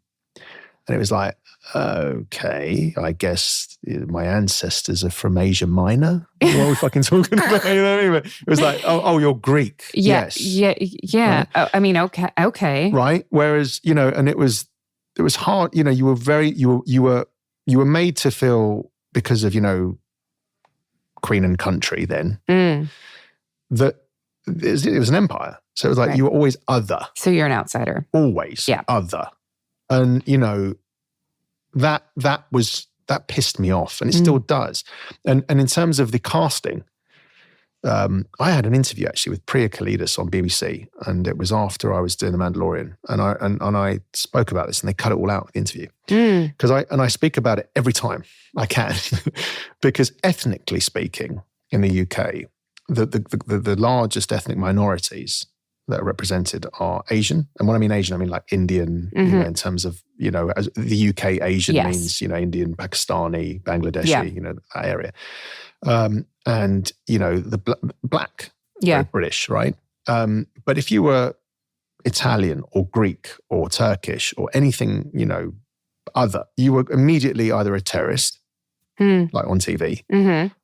And it was like, okay, I guess my ancestors are from Asia Minor. What are we fucking talking about? It was like, oh, you're Greek. Yeah, yes. Yeah. Right? I mean, okay. Right. Whereas, and it was hard. You were made to feel, because of, Queen and country then, that it was an empire. So it was like you were always other. So you're an outsider. Always other. And, that pissed me off, and it still does. And in terms of the casting, I had an interview actually with Priya Kalidas on BBC, and it was after I was doing The Mandalorian, and I spoke about this, and they cut it all out of the interview because I speak about it every time I can because ethnically speaking, in the UK, the largest ethnic minorities that are represented are Asian, and when I mean Asian, I mean like Indian, in terms of as the UK Asian means Indian, Pakistani, Bangladeshi, that area. And the black, British, right? But if you were Italian or Greek or Turkish or anything, other, you were immediately either a terrorist, like on TV,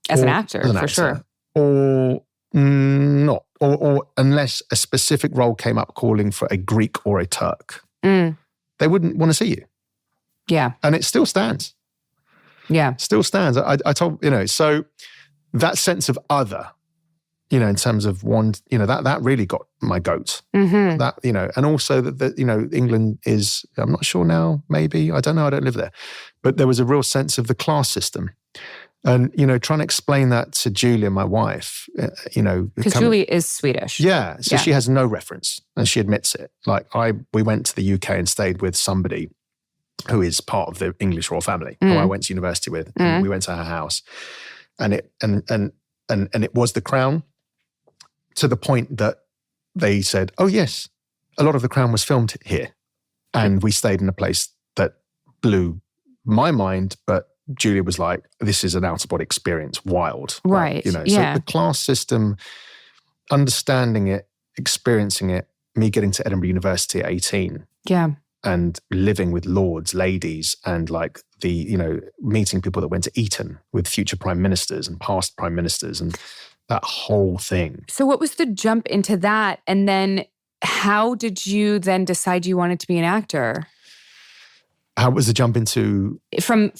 as an actor, for sure, or not, or unless a specific role came up calling for a Greek or a Turk, they wouldn't want to see you. Yeah, and it still stands. Yeah, still stands. I told so. That sense of other, in terms of one, that really got my goat. That, and also that England is, I'm not sure now, maybe, I don't know, I don't live there. But there was a real sense of the class system. And, trying to explain that to Julia, my wife, because Julia is Swedish. Yeah. So she has no reference and she admits it. Like we went to the UK and stayed with somebody who is part of the English royal family, who I went to university with. And we went to her house. And it was the Crown, to the point that they said, "Oh yes, a lot of the Crown was filmed here," and we stayed in a place that blew my mind. But Julia was like, "This is an out of body experience, wild." Right? So the class system, understanding it, experiencing it. Me getting to Edinburgh University at 18. Yeah. And living with lords, ladies, and like meeting people that went to Eton with future prime ministers and past prime ministers and that whole thing. So what was the jump into that? And then how did you then decide you wanted to be an actor? How was the jump into? From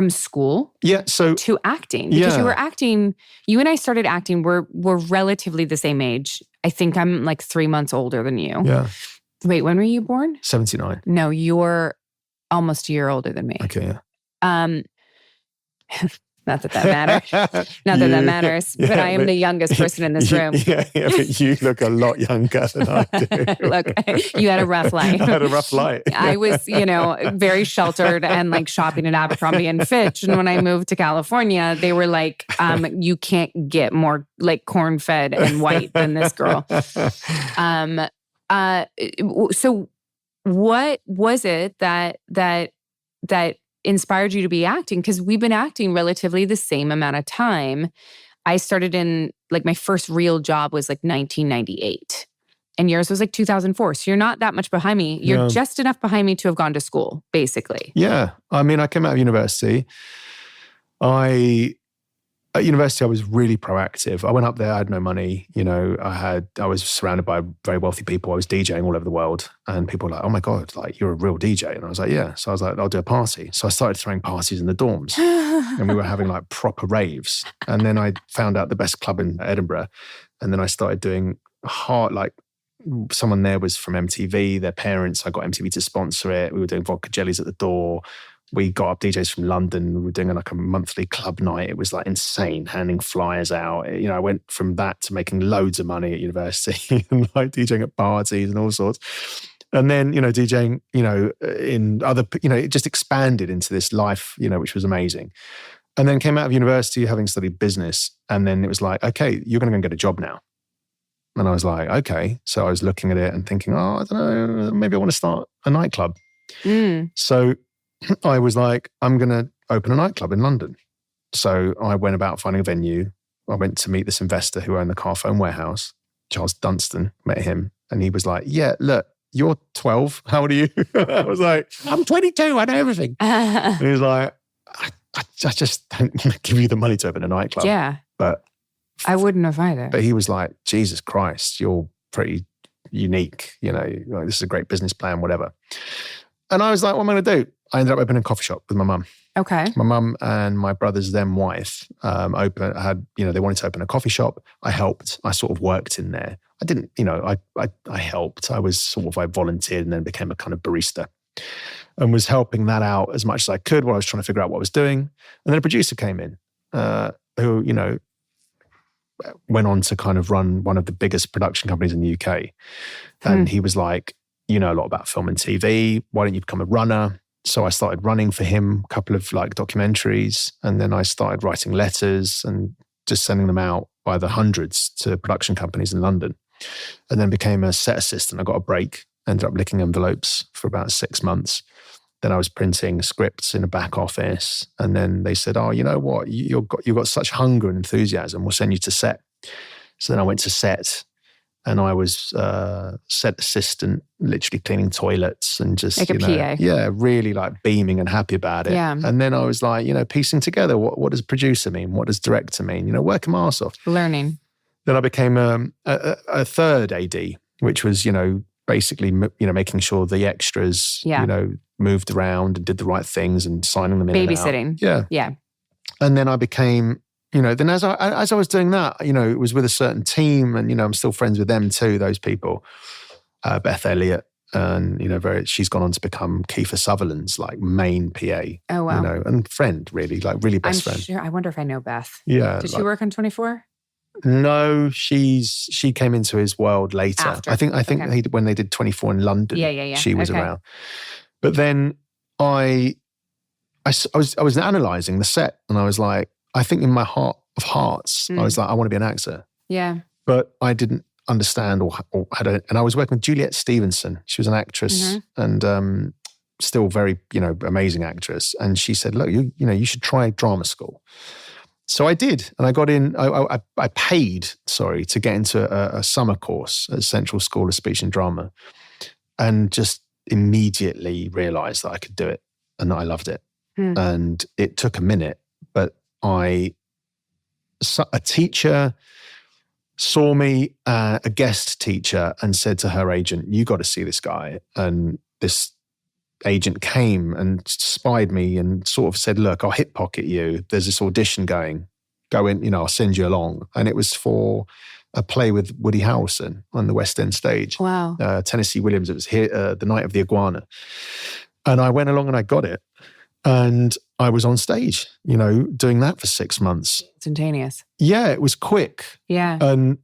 school? Yeah, so. To acting. Because you were acting, you and I started acting, we're relatively the same age. I think I'm like 3 months older than you. Yeah. Wait, when were you born? 79. No, you're almost a year older than me. Okay, yeah. Not that matters. Not that matters. But I am the youngest person in this room. Yeah, but you look a lot younger than I do. Look, you had a rough life. I had a rough life. I was, very sheltered and like shopping at Abercrombie and Fitch. And when I moved to California, they were like, you can't get more like corn-fed and white than this girl. So what was it that inspired you to be acting? Because we've been acting relatively the same amount of time. I started in like my first real job was like 1998 and yours was like 2004. So you're not that much behind me. You're just enough behind me to have gone to school, basically. Yeah. I mean, I came out of university. At university, I was really proactive. I went up there, I had no money. I was surrounded by very wealthy people. I was DJing all over the world. And people were like, "Oh my God, like you're a real DJ." And I was like, "Yeah." So I was like, "I'll do a party." So I started throwing parties in the dorms. And we were having like proper raves. And then I found out the best club in Edinburgh. And then I started doing someone there was from MTV, their parents, I got MTV to sponsor it. We were doing vodka jellies at the door. We got up DJs from London. We were doing like a monthly club night. It was like insane, handing flyers out. I went from that to making loads of money at university and like DJing at parties and all sorts. And then, DJing, in other, it just expanded into this life, which was amazing. And then came out of university having studied business. And then it was like, okay, you're going to go and get a job now. And I was like, okay. So I was looking at it and thinking, I don't know, maybe I want to start a nightclub. So I was like, I'm going to open a nightclub in London. So I went about finding a venue. I went to meet this investor who owned the car phone warehouse, Charles Dunstan, met him. And he was like, "Yeah, look, you're 12. How old are you?" I was like, "I'm 22. I know everything." And he was like, I just don't want to give you the money to open a nightclub. Yeah. But I wouldn't have either. But he was like, "Jesus Christ, you're pretty unique. This is a great business plan, whatever." And I was like, "What am I going to do?" I ended up opening a coffee shop with my mum. Okay. My mum and my brother's then wife they wanted to open a coffee shop. I helped. I sort of worked in there. I didn't, I helped. I volunteered and then became a kind of barista and was helping that out as much as I could while I was trying to figure out what I was doing. And then a producer came in who, went on to kind of run one of the biggest production companies in the UK. And he was like, you know a lot about film and TV. Why don't you become a runner? So I started running for him, a couple of like documentaries. And then I started writing letters and just sending them out by the hundreds to production companies in London. And then became a set assistant. I got a break, ended up licking envelopes for about 6 months. Then I was printing scripts in a back office. And then they said, oh, you know what? You've got such hunger and enthusiasm. We'll send you to set. So then I went to set and I was set assistant, literally cleaning toilets and just, like a PA. Yeah, really like beaming and happy about it. Yeah. And then I was like, piecing together, what does producer mean? What does director mean? Working my arse off. Learning. Then I became a third AD, which was, basically, making sure the extras, moved around and did the right things and signing them in babysitting. And out. Yeah. And then I became, then as I was doing that, it was with a certain team and, I'm still friends with them too, those people, Beth Elliott and, she's gone on to become Kiefer Sutherland's like main PA. Oh, wow. And friend really, like really best friend. Sure. I wonder if I know Beth. Yeah. Did she work on 24? No, she came into his world later. After. I think when they did 24 in London, she was around. But then I was analysing the set and I was like, I think in my heart of hearts, I was like, I want to be an actor. Yeah. But I didn't understand or and I was working with Juliette Stevenson. She was an actress and still very, amazing actress. And she said, look, you should try drama school. So I did, and I got in, I paid to get into a summer course at Central School of Speech and Drama and just immediately realised that I could do it and that I loved it. And it took a minute, but a teacher saw me, a guest teacher, and said to her agent, you got to see this guy. And this agent came and spied me and sort of said, look, I'll hip pocket you. There's this audition going. Go in, I'll send you along. And it was for a play with Woody Harrelson on the West End stage. Wow. Tennessee Williams. It was here, The Night of the Iguana. And I went along and I got it. And I was on stage, doing that for 6 months. Instantaneous. Yeah, it was quick. Yeah. And,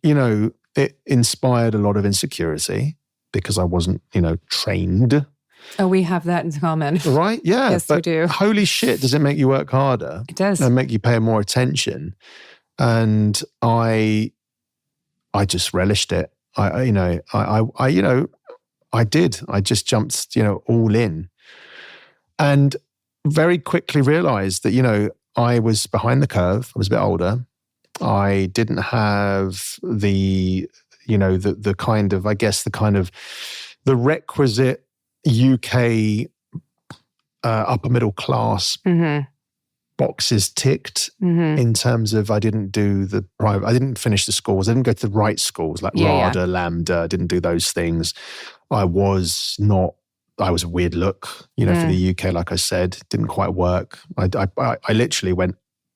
it inspired a lot of insecurity because I wasn't, trained. Oh, we have that in common. Right? Yeah. Yes, we do. Holy shit, does it make you work harder? It does. And make you pay more attention. And I just relished it. I did. I just jumped, all in. And very quickly realized that, I was behind the curve. I was a bit older. I didn't have the requisite UK upper middle class boxes ticked in terms of I didn't do the private, I didn't finish the schools, I didn't go to the right schools like RADA, Lambda, didn't do those things. I was a weird look, for the UK, like I said, didn't quite work. I literally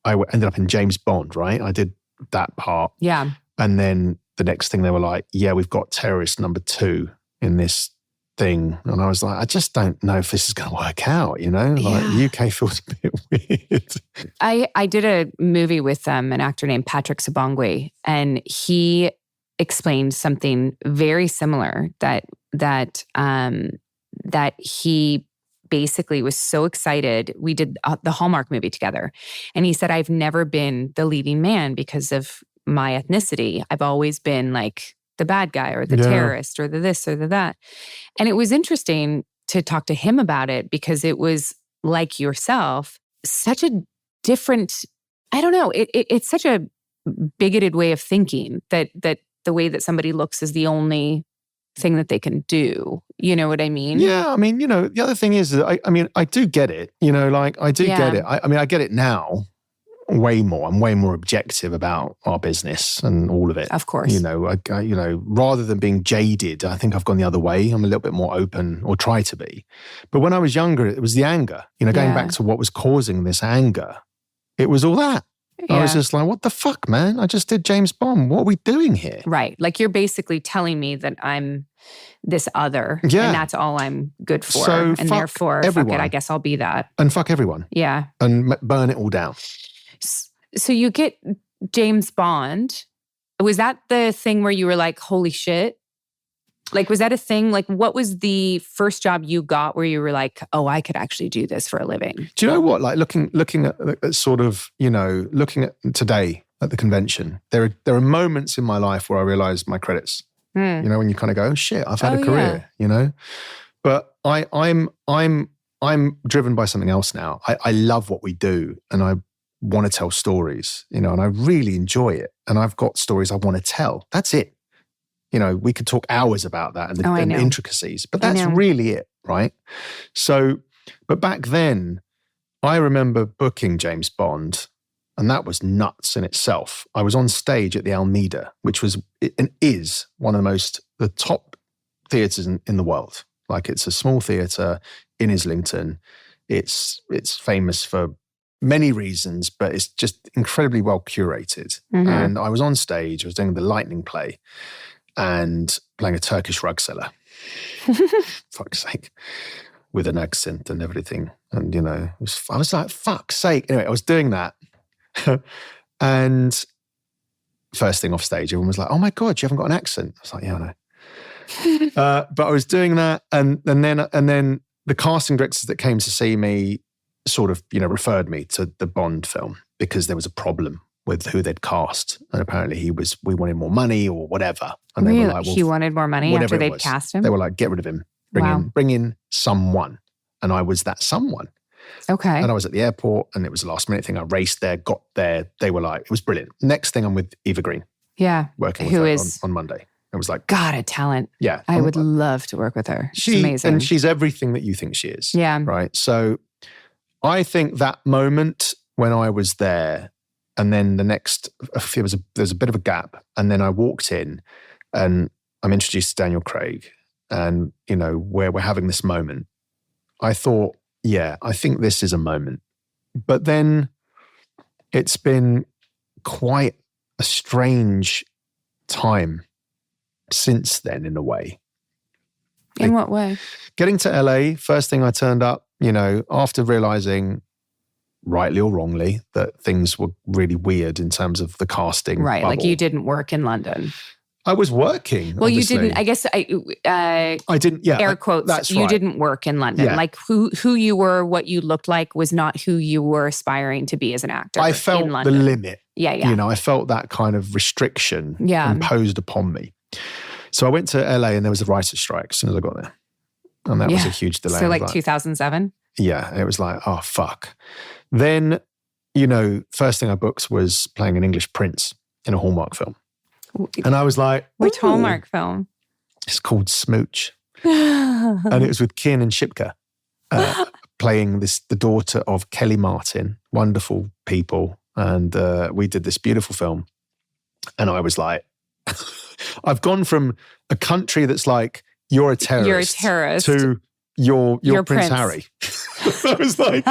ended up in James Bond, right? I did that part. Yeah. And then the next thing they were like, yeah, we've got terrorist number 2 in this thing. And I was like, I just don't know if this is going to work out, Like the UK feels a bit weird. I did a movie with an actor named Patrick Sabongwe, and he explained something very similar that he basically was so excited. We did the Hallmark movie together. And he said, I've never been the leading man because of my ethnicity. I've always been like the bad guy or the terrorist or the this or the that. And it was interesting to talk to him about it because it was like yourself, such a different, I don't know, it's such a bigoted way of thinking that the way that somebody looks is the only thing that they can do. You know what I mean? Yeah. I mean, the other thing is that I do get it, I do get it. I get it now way more. I'm way more objective about our business and all of it. Of course. Rather than being jaded, I think I've gone the other way. I'm a little bit more open, or try to be. But when I was younger, it was the anger, going back to what was causing this anger. It was all that. Yeah. I was just like, what the fuck, man? I just did James Bond. What are we doing here? Right. Like you're basically telling me that I'm this other and that's all I'm good for. So and therefore, fuck it, I guess I'll be that. And fuck everyone. Yeah. And burn it all down. So you get James Bond Was that the thing where you were like, holy shit? Like, was that a thing? Like, what was the first job you got where you were like, oh, I could actually do this for a living? Do you know what? Like looking at sort of, looking at today at the convention, there are moments in my life where I realized my credits. When you kind of go, oh shit, I've had a career, But I'm driven by something else now. I love what we do, and I want to tell stories, and I really enjoy it. And I've got stories I want to tell. That's it. We could talk hours about that and the intricacies, but that's really it, right? So, but back then, I remember booking James Bond, and that was nuts in itself. I was on stage at the Almeida, which was and is one of the top theatres in the world. Like, it's a small theatre in Islington. It's famous for many reasons, but it's just incredibly well curated. Mm-hmm. And I was on stage, I was doing the Lightning play and playing a Turkish rug seller. Fuck's sake. With an accent and everything. And, I was like, fuck's sake. Anyway, I was doing that. And first thing off stage, everyone was like, oh my God, you haven't got an accent. I was like, yeah, I know. But I was doing that. And then the casting directors that came to see me sort of, referred me to the Bond film because there was a problem with who they'd cast. And apparently we wanted more money or whatever. And really? They were like, well, he wanted more money after they'd cast him? They were like, get rid of him. Bring in someone. And I was that someone. Okay. And I was at the airport and it was a last minute thing. I raced there, got there. They were like, it was brilliant. Next thing, I'm with Eva Green. Yeah. Working with her on Monday. It was like, God, a talent. Yeah. I would love to work with her. She's amazing. And she's everything that you think she is. Yeah. Right. So I think that moment when I was there, and then there's a bit of a gap. And then I walked in and I'm introduced to Daniel Craig and, where we're having this moment. I thought, yeah, I think this is a moment. But then it's been quite a strange time since then, in a way. In what way? Getting to LA, first thing I turned up, after realizing, rightly or wrongly, that things were really weird in terms of the casting. Right, bubble. like you didn't work in London. I was working. Well, obviously. You didn't. I guess I didn't. Yeah, air quotes. That's you right. Didn't work in London. Yeah. Like who you were, what you looked like, was not who you were aspiring to be as an actor. I felt the limit. Yeah. I felt that kind of restriction imposed upon me. So I went to LA and there was a writer's strike as soon as I got there, and that was a huge delay. So like 2007. Yeah, it was like, oh fuck. Then, first thing I booked was playing an English prince in a Hallmark film. And I was like, which Hallmark film? It's called Smooch. And it was with Kiernan Shipka playing the daughter of Kelly Martin, wonderful people. And we did this beautiful film. And I was like, I've gone from a country that's like, you're a terrorist to you're Prince Harry. I was like,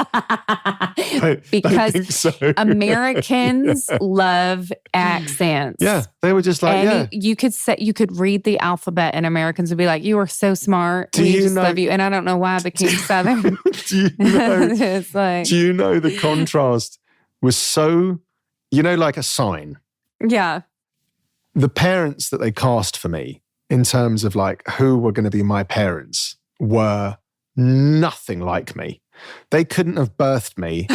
because I think so. Americans love accents. Yeah, they were just like, and you could read the alphabet, and Americans would be like, "You are so smart. We just love you." And I don't know why I became Southern. Do you know the contrast was so, like a sign? Yeah. The parents that they cast for me, in terms of like who were going to be my parents, were nothing like me. They couldn't have birthed me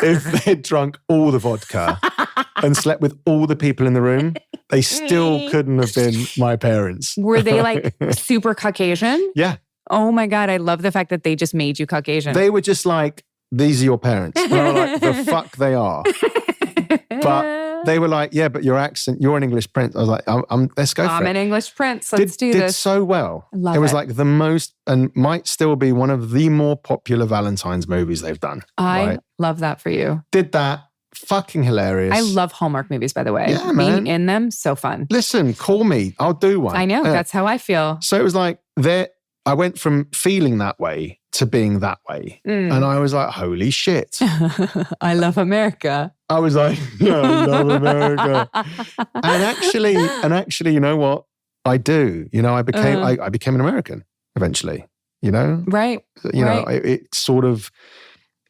if they'd drunk all the vodka and slept with all the people in the room. They still couldn't have been my parents. Were they like super Caucasian? Yeah. Oh my God, I love the fact that they just made you Caucasian. They were just like, these are your parents. And I was like, the fuck they are. But they were like, yeah, but your accent, you're an English prince. I was like, let's go for it. I'm an English prince. Let's do this. Did so well. Love it. It was like the most, and might still be one of the more popular Valentine's movies they've done. I love that for you. Did that. Fucking hilarious. I love Hallmark movies, by the way. Yeah, man. Being in them, so fun. Listen, call me. I'll do one. I know. That's how I feel. So it was like, I went from feeling that way to being that way. And I was like, holy shit. I love America. I was like, yeah, I love America. and actually, you know what? I do. I became an American eventually, Right. It sort of,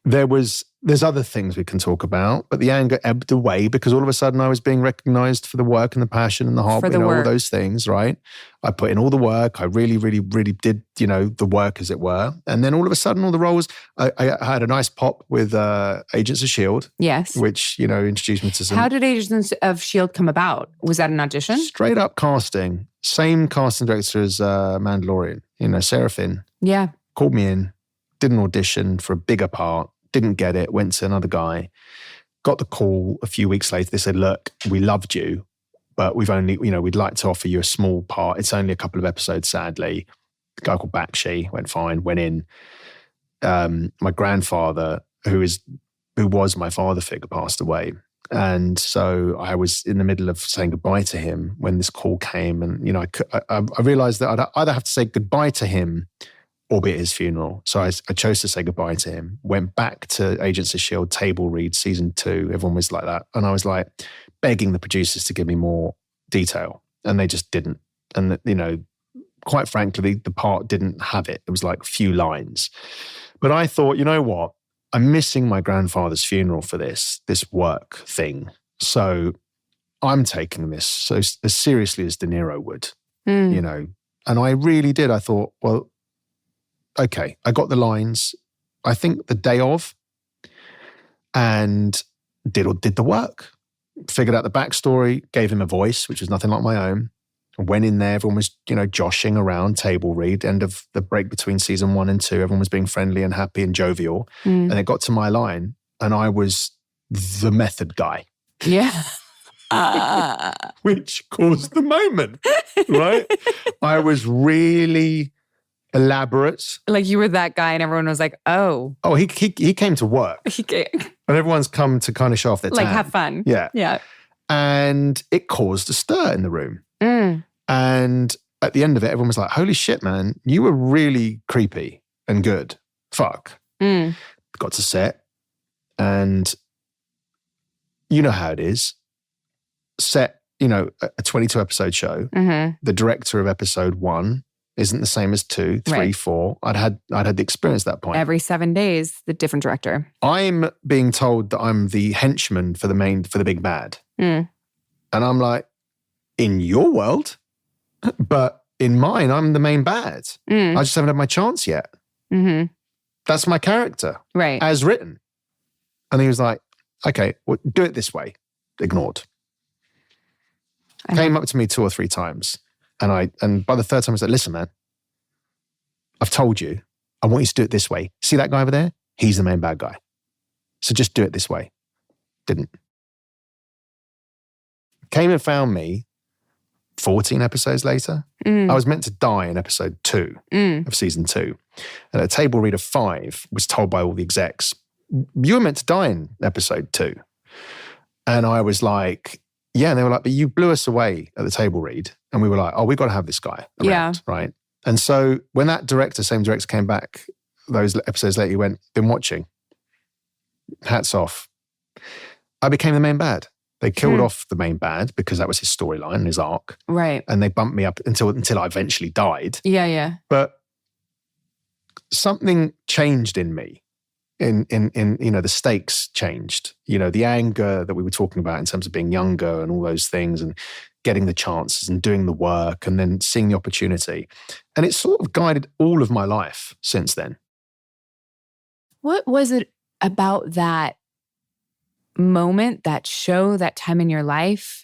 there was there's other things we can talk about, but the anger ebbed away because all of a sudden I was being recognized for the work and the passion and the heart, all those things, right? I put in all the work. I really, really, really did, the work, as it were. And then all of a sudden, all the roles, I had a nice pop with Agents of S.H.I.E.L.D. Yes. Which, introduced me to some... How did Agents of S.H.I.E.L.D. come about? Was that an audition? Straight up casting. Same casting director as Mandalorian, Sarah Finn. Yeah. Called me in, did an audition for a bigger part. Didn't get it, went to another guy, got the call a few weeks later. They said, look, we loved you, but we've only, we'd like to offer you a small part. It's only a couple of episodes, sadly. A guy called Bakshi went fine, went in. My grandfather, who was my father figure, passed away. And so I was in the middle of saying goodbye to him when this call came. And, I realized that I'd either have to say goodbye to him or be at his funeral. So I chose to say goodbye to him, went back to Agents of S.H.I.E.L.D. table read season 2. Everyone was like that. And I was like begging the producers to give me more detail. And they just didn't. And, quite frankly, the part didn't have it. It was like a few lines. But I thought, you know what? I'm missing my grandfather's funeral for this work thing. So I'm taking this so as seriously as De Niro would, And I really did. I thought, well, okay, I got the lines, I think the day of, and did the work. Figured out the backstory, gave him a voice, which was nothing like my own. Went in there, everyone was, joshing around, table read, end of the break between season 1 and 2. Everyone was being friendly and happy and jovial. And it got to my line, and I was the method guy. Yeah. Which caused the moment, right? I was really... elaborate. Like you were that guy and everyone was like, oh. Oh, he came to work. And everyone's come to kind of show off their like tan. Have fun. Yeah. Yeah. And it caused a stir in the room. And at the end of it, everyone was like, holy shit, man, you were really creepy and good. Fuck. Got to set. And you know how it is. Set, a 22 episode show. The director of episode 1 isn't the same as 2, 3, right. 4. I'd had the experience at that point. Every 7 days, the different director. I'm being told that I'm the henchman for the big bad. And I'm like, in your world, but in mine, I'm the main bad. I just haven't had my chance yet. That's my character. Right. As written. And he was like, okay, well, do it this way. Ignored. Came up to me 2 or 3 times. And by the 3rd time, I was like, listen, man, I've told you, I want you to do it this way. See that guy over there? He's the main bad guy. So just do it this way. Didn't. Came and found me 14 episodes later. I was meant to die in episode 2 of season 2. And a table read of 5 was told by all the execs, you were meant to die in episode 2. And I was like, yeah. And they were like, but you blew us away at the table read. And we were like, oh, we've got to have this guy around, right? And so when that same director came back those episodes later, he went, been watching. Hats off. I became the main bad. They killed off the main bad because that was his storyline, his arc. Right. And they bumped me up until I eventually died. Yeah. But something changed in me. In the stakes changed. The anger that we were talking about in terms of being younger and all those things and getting the chances and doing the work and then seeing the opportunity. And it's sort of guided all of my life since then. What was it about that moment, that show, that time in your life?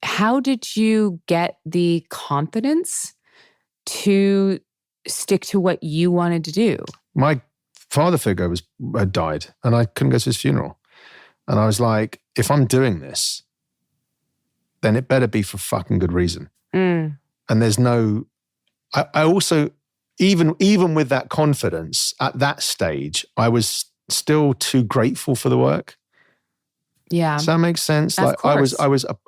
How did you get the confidence to stick to what you wanted to do? My father figure had died and I couldn't go to his funeral. And I was like, if I'm doing this, then it better be for fucking good reason. And there's no, I also, even with that confidence at that stage, I was still too grateful for the work. Yeah. Does that make sense? Of course. I wasn't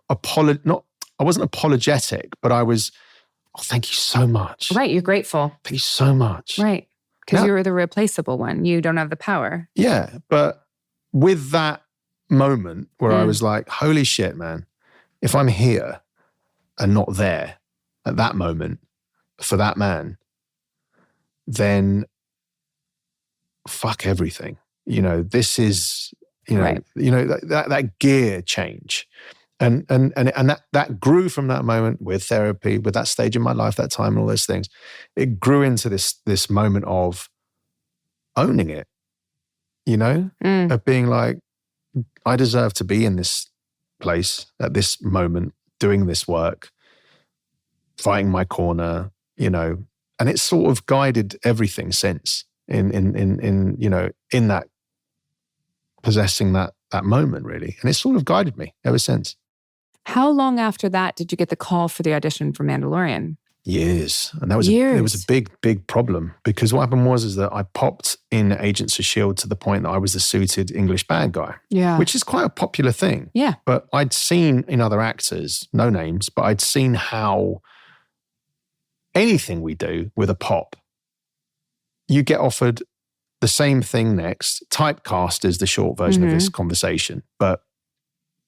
apologetic, but I was, oh, thank you so much. Right. You're grateful. Thank you so much. Right. Because you were the replaceable one. You don't have the power. Yeah. But with that moment where I was like, holy shit, man, if I'm here and not there at that moment for that man, then fuck everything. this is, Right. that gear change. And that grew from that moment with therapy, with that stage in my life, that time, and all those things. It grew into this moment of owning it, of being like, I deserve to be in this place at this moment, doing this work, fighting my corner, and it's sort of guided everything since in that possessing that moment, really. And it's sort of guided me ever since. How long after that did you get the call for the audition for Mandalorian? Years. And that was it was a big, big problem, because what happened was that I popped in Agents of S.H.I.E.L.D. to the point that I was the suited English bad guy. Yeah. Which is quite a popular thing. Yeah. But I'd seen in other actors, no names, but I'd seen how anything we do with a pop, you get offered the same thing next. Typecast is the short version of this conversation. But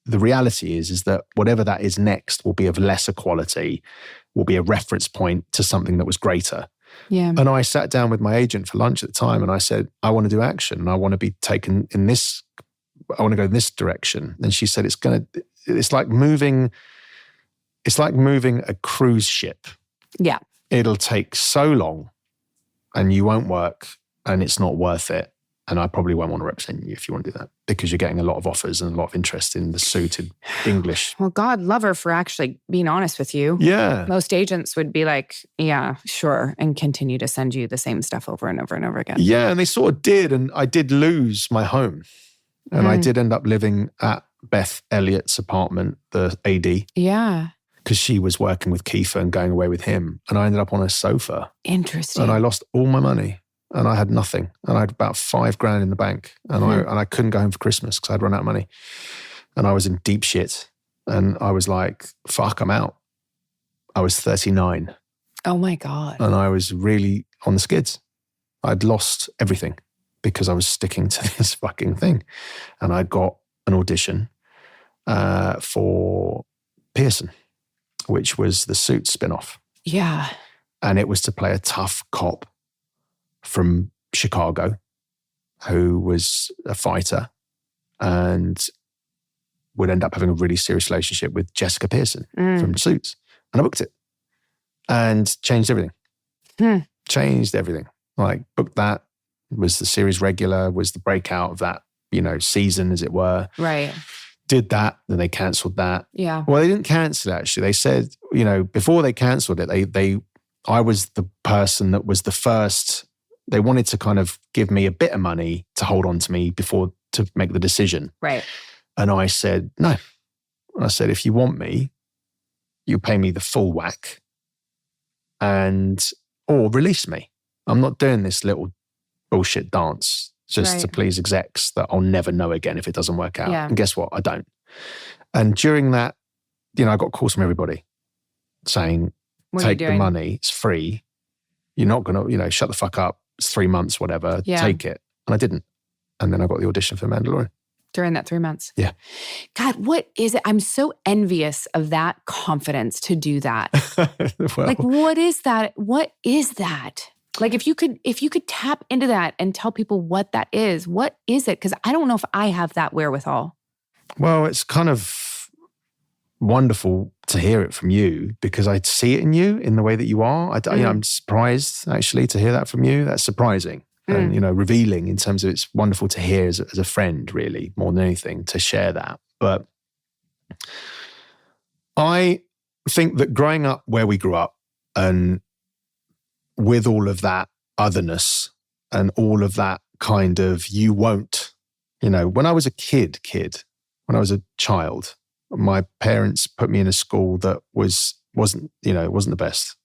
the reality is that whatever that is next will be of lesser quality, will be a reference point to something that was greater. Yeah. And I sat down with my agent for lunch at the time and I said, I want to do action and I want to be taken in this, I want to go in this direction. And she said, it's like moving a cruise ship. Yeah. It'll take so long and you won't work and it's not worth it. And I probably won't want to represent you if you want to do that, because you're getting a lot of offers and a lot of interest in the suited English. Well, God love her for actually being honest with you. Yeah. Most agents would be like, yeah, sure, and continue to send you the same stuff over and over and over again. Yeah, and they sort of did. And I did lose my home. And I did end up living at Beth Elliott's apartment, the AD. Yeah. Because she was working with Kiefer and going away with him. And I ended up on a sofa. Interesting. And I lost all my money. And I had nothing. And I had about $5,000 in the bank. And I couldn't go home for Christmas because I'd run out of money. And I was in deep shit. And I was like, fuck, I'm out. I was 39. Oh my God. And I was really on the skids. I'd lost everything because I was sticking to this fucking thing. And I got an audition for Pearson, which was the Suits spin-off. Yeah. And it was to play a tough cop from Chicago who was a fighter and would end up having a really serious relationship with Jessica Pearson from Suits. And I booked it and changed everything. Changed everything. Like, booked that, was the series regular, was the breakout of that, season, as it were. Right. Did that, then they cancelled that. Yeah. Well, they didn't cancel it, actually. They said, before they cancelled it, I was the person that was the first. They wanted to kind of give me a bit of money to hold on to me before to make the decision. Right. And I said, no. I said, if you want me, you pay me the full whack or release me. I'm not doing this little bullshit dance just to please execs that I'll never know again if it doesn't work out. Yeah. And guess what? I don't. And during that, I got calls from everybody saying, take the money, it's free. You're not going to, shut the fuck up. It's 3 months, whatever, take it. And I didn't. And then I got the audition for Mandalorian. During that 3 months? Yeah. God, what is it? I'm so envious of that confidence to do that. Well, like, what is that? What is that? Like, if you could tap into that and tell people what that is, what is it? Because I don't know if I have that wherewithal. Well, it's kind of wonderful to hear it from you because I see it in you in the way that you are. I'm surprised actually to hear that from you. That's surprising and, revealing in terms of it's wonderful to hear as a friend, really, more than anything, to share that. But I think that growing up where we grew up and with all of that otherness and all of that kind of, you won't, when I was a kid, when I was a child, my parents put me in a school that wasn't the best.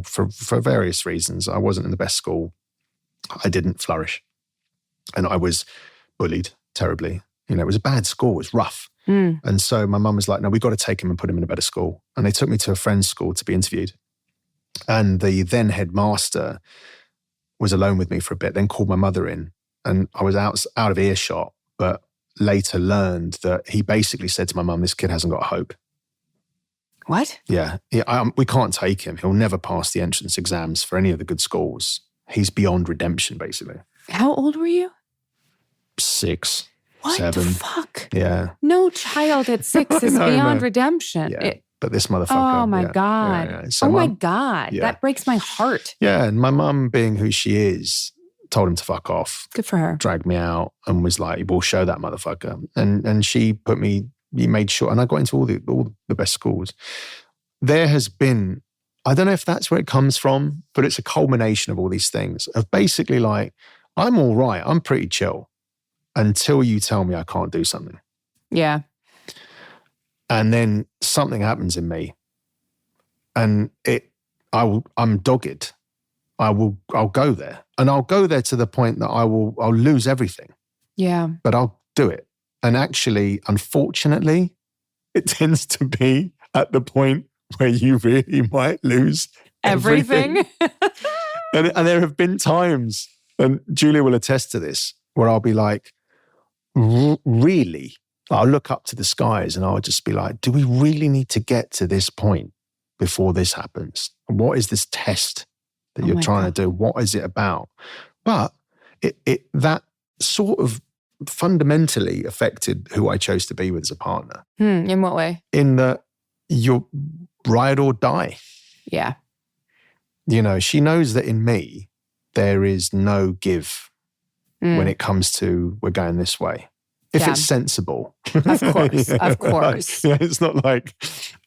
For various reasons, I wasn't in the best school. I didn't flourish, and I was bullied terribly. It was a bad school. It was rough, and so my mum was like, "No, we've got to take him and put him in a better school." And they took me to a friend's school to be interviewed, and the then headmaster was alone with me for a bit. Then called my mother in, and I was out of earshot, but later learned that he basically said to my mum, this kid hasn't got hope. What? Yeah. We can't take him. He'll never pass the entrance exams for any of the good schools. He's beyond redemption, basically. How old were you? 6, what 7. the fuck? Yeah. No child at 6 is beyond redemption. Yeah. But this motherfucker. Oh my God. Yeah. So oh my God. Yeah. That breaks my heart. Yeah. And my mum, being who she is, told him to fuck off. Good for her. Dragged me out and was like, we'll show that motherfucker. And she made sure, and I got into all the best schools. There has been, I don't know if that's where it comes from, but it's a culmination of all these things of basically like, I'm all right. I'm pretty chill until you tell me I can't do something. Yeah. And then something happens in me and I'm dogged. I'll go there, and I'll go there to the point that I'll lose everything. Yeah. But I'll do it. And actually, unfortunately, it tends to be at the point where you really might lose everything. and there have been times, and Julia will attest to this, where I'll be like, really? I'll look up to the skies and I'll just be like, do we really need to get to this point before this happens? What is this test that you're trying to do? What is it about? But that sort of fundamentally affected who I chose to be with as a partner. In what way? In that you're ride or die. Yeah. You know, she knows that in me, there is no give when it comes to we're going this way. If it's sensible. Of course, of course. Like, it's not like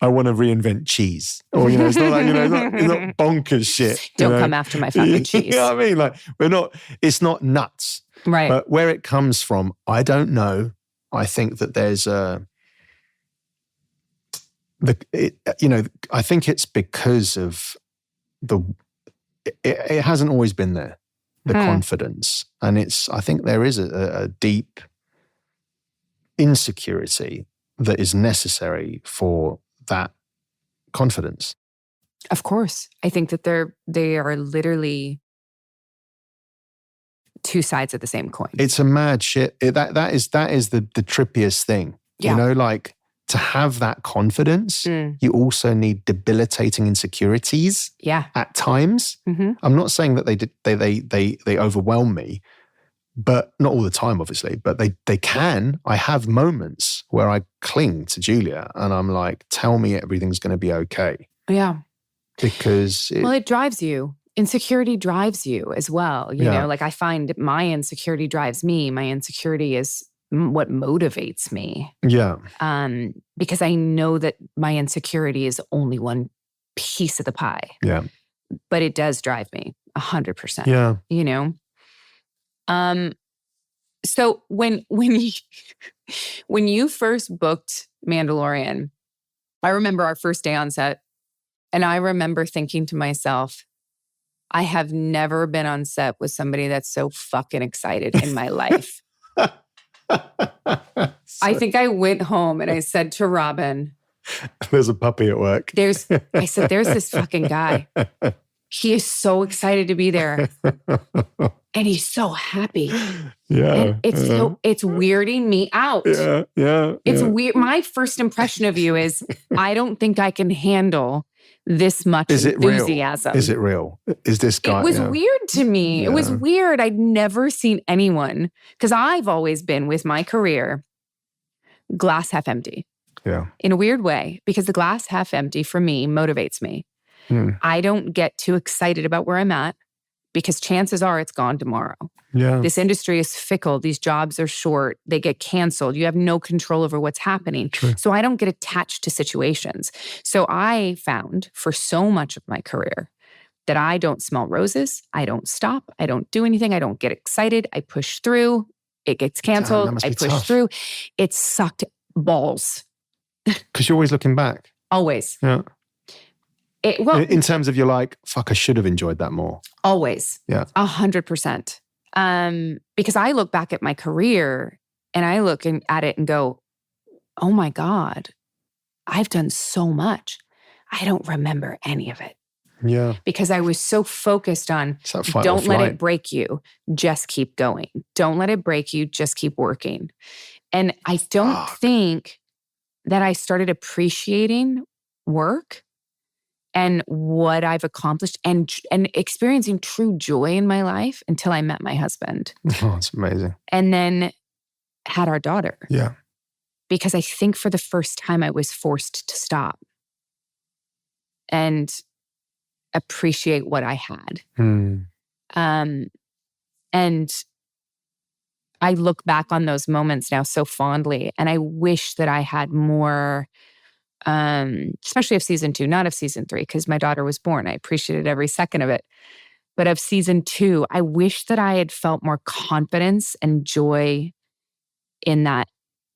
I want to reinvent cheese. Or, it's not like, it's not bonkers shit. Don't come after my fucking cheese. You know what I mean? Like, it's not nuts. Right. But where it comes from, I don't know. I think that there's I think it's because of it hasn't always been there, the confidence. And I think there is a deep insecurity that is necessary for that confidence. Of course. I think that they are literally two sides of the same coin. It's a mad shit. That is the trippiest thing. Yeah. Like to have that confidence, you also need debilitating insecurities. Yeah. At times. Mm-hmm. I'm not saying that they overwhelm me, but not all the time, obviously. But they can. I have moments where I cling to Julia and I'm like, tell me everything's going to be okay. Yeah. Because it drives you. Insecurity drives you as well. You know, like I find my insecurity drives me. My insecurity is what motivates me. Yeah. Because I know that my insecurity is only one piece of the pie. Yeah. But it does drive me 100%. Yeah. You know? So when you first booked Mandalorian, I remember our first day on set, and I remember thinking to myself, I have never been on set with somebody that's so fucking excited in my life. I think I went home and I said to Robin, there's a puppy at work. There's this fucking guy. He is so excited to be there. And he's so happy. Yeah. And it's weirding me out. Yeah. It's weird. My first impression of you is, I don't think I can handle this much enthusiasm. Real? Is it real? Is this guy? It was weird to me. Yeah. It was weird. I'd never seen anyone, because I've always been, with my career, glass half empty. Yeah. In a weird way, because the glass half empty for me motivates me. I don't get too excited about where I'm at, because chances are it's gone tomorrow. Yeah. This industry is fickle. These jobs are short. They get canceled. You have no control over what's happening. True. So I don't get attached to situations. So I found for so much of my career that I don't smell roses. I don't stop. I don't do anything. I don't get excited. I push through. It gets canceled. I push through. It sucked balls. Because you're always looking back. Always. Yeah. In terms of, you're like, fuck, I should have enjoyed that more. Always. Yeah. 100%. Because I look back at my career and I look at it and go, oh my God, I've done so much. I don't remember any of it. Yeah. Because I was so focused on, don't let it break you, just keep going. Don't let it break you, just keep working. And I don't think that I started appreciating work and what I've accomplished and experiencing true joy in my life until I met my husband. Oh, it's amazing. And then had our daughter. Yeah. Because I think for the first time I was forced to stop and appreciate what I had. And I look back on those moments now so fondly, and I wish that I had more, especially of season 2, not of season 3, because my daughter was born. I appreciated every second of it. But of season 2, I wish that I had felt more confidence and joy in that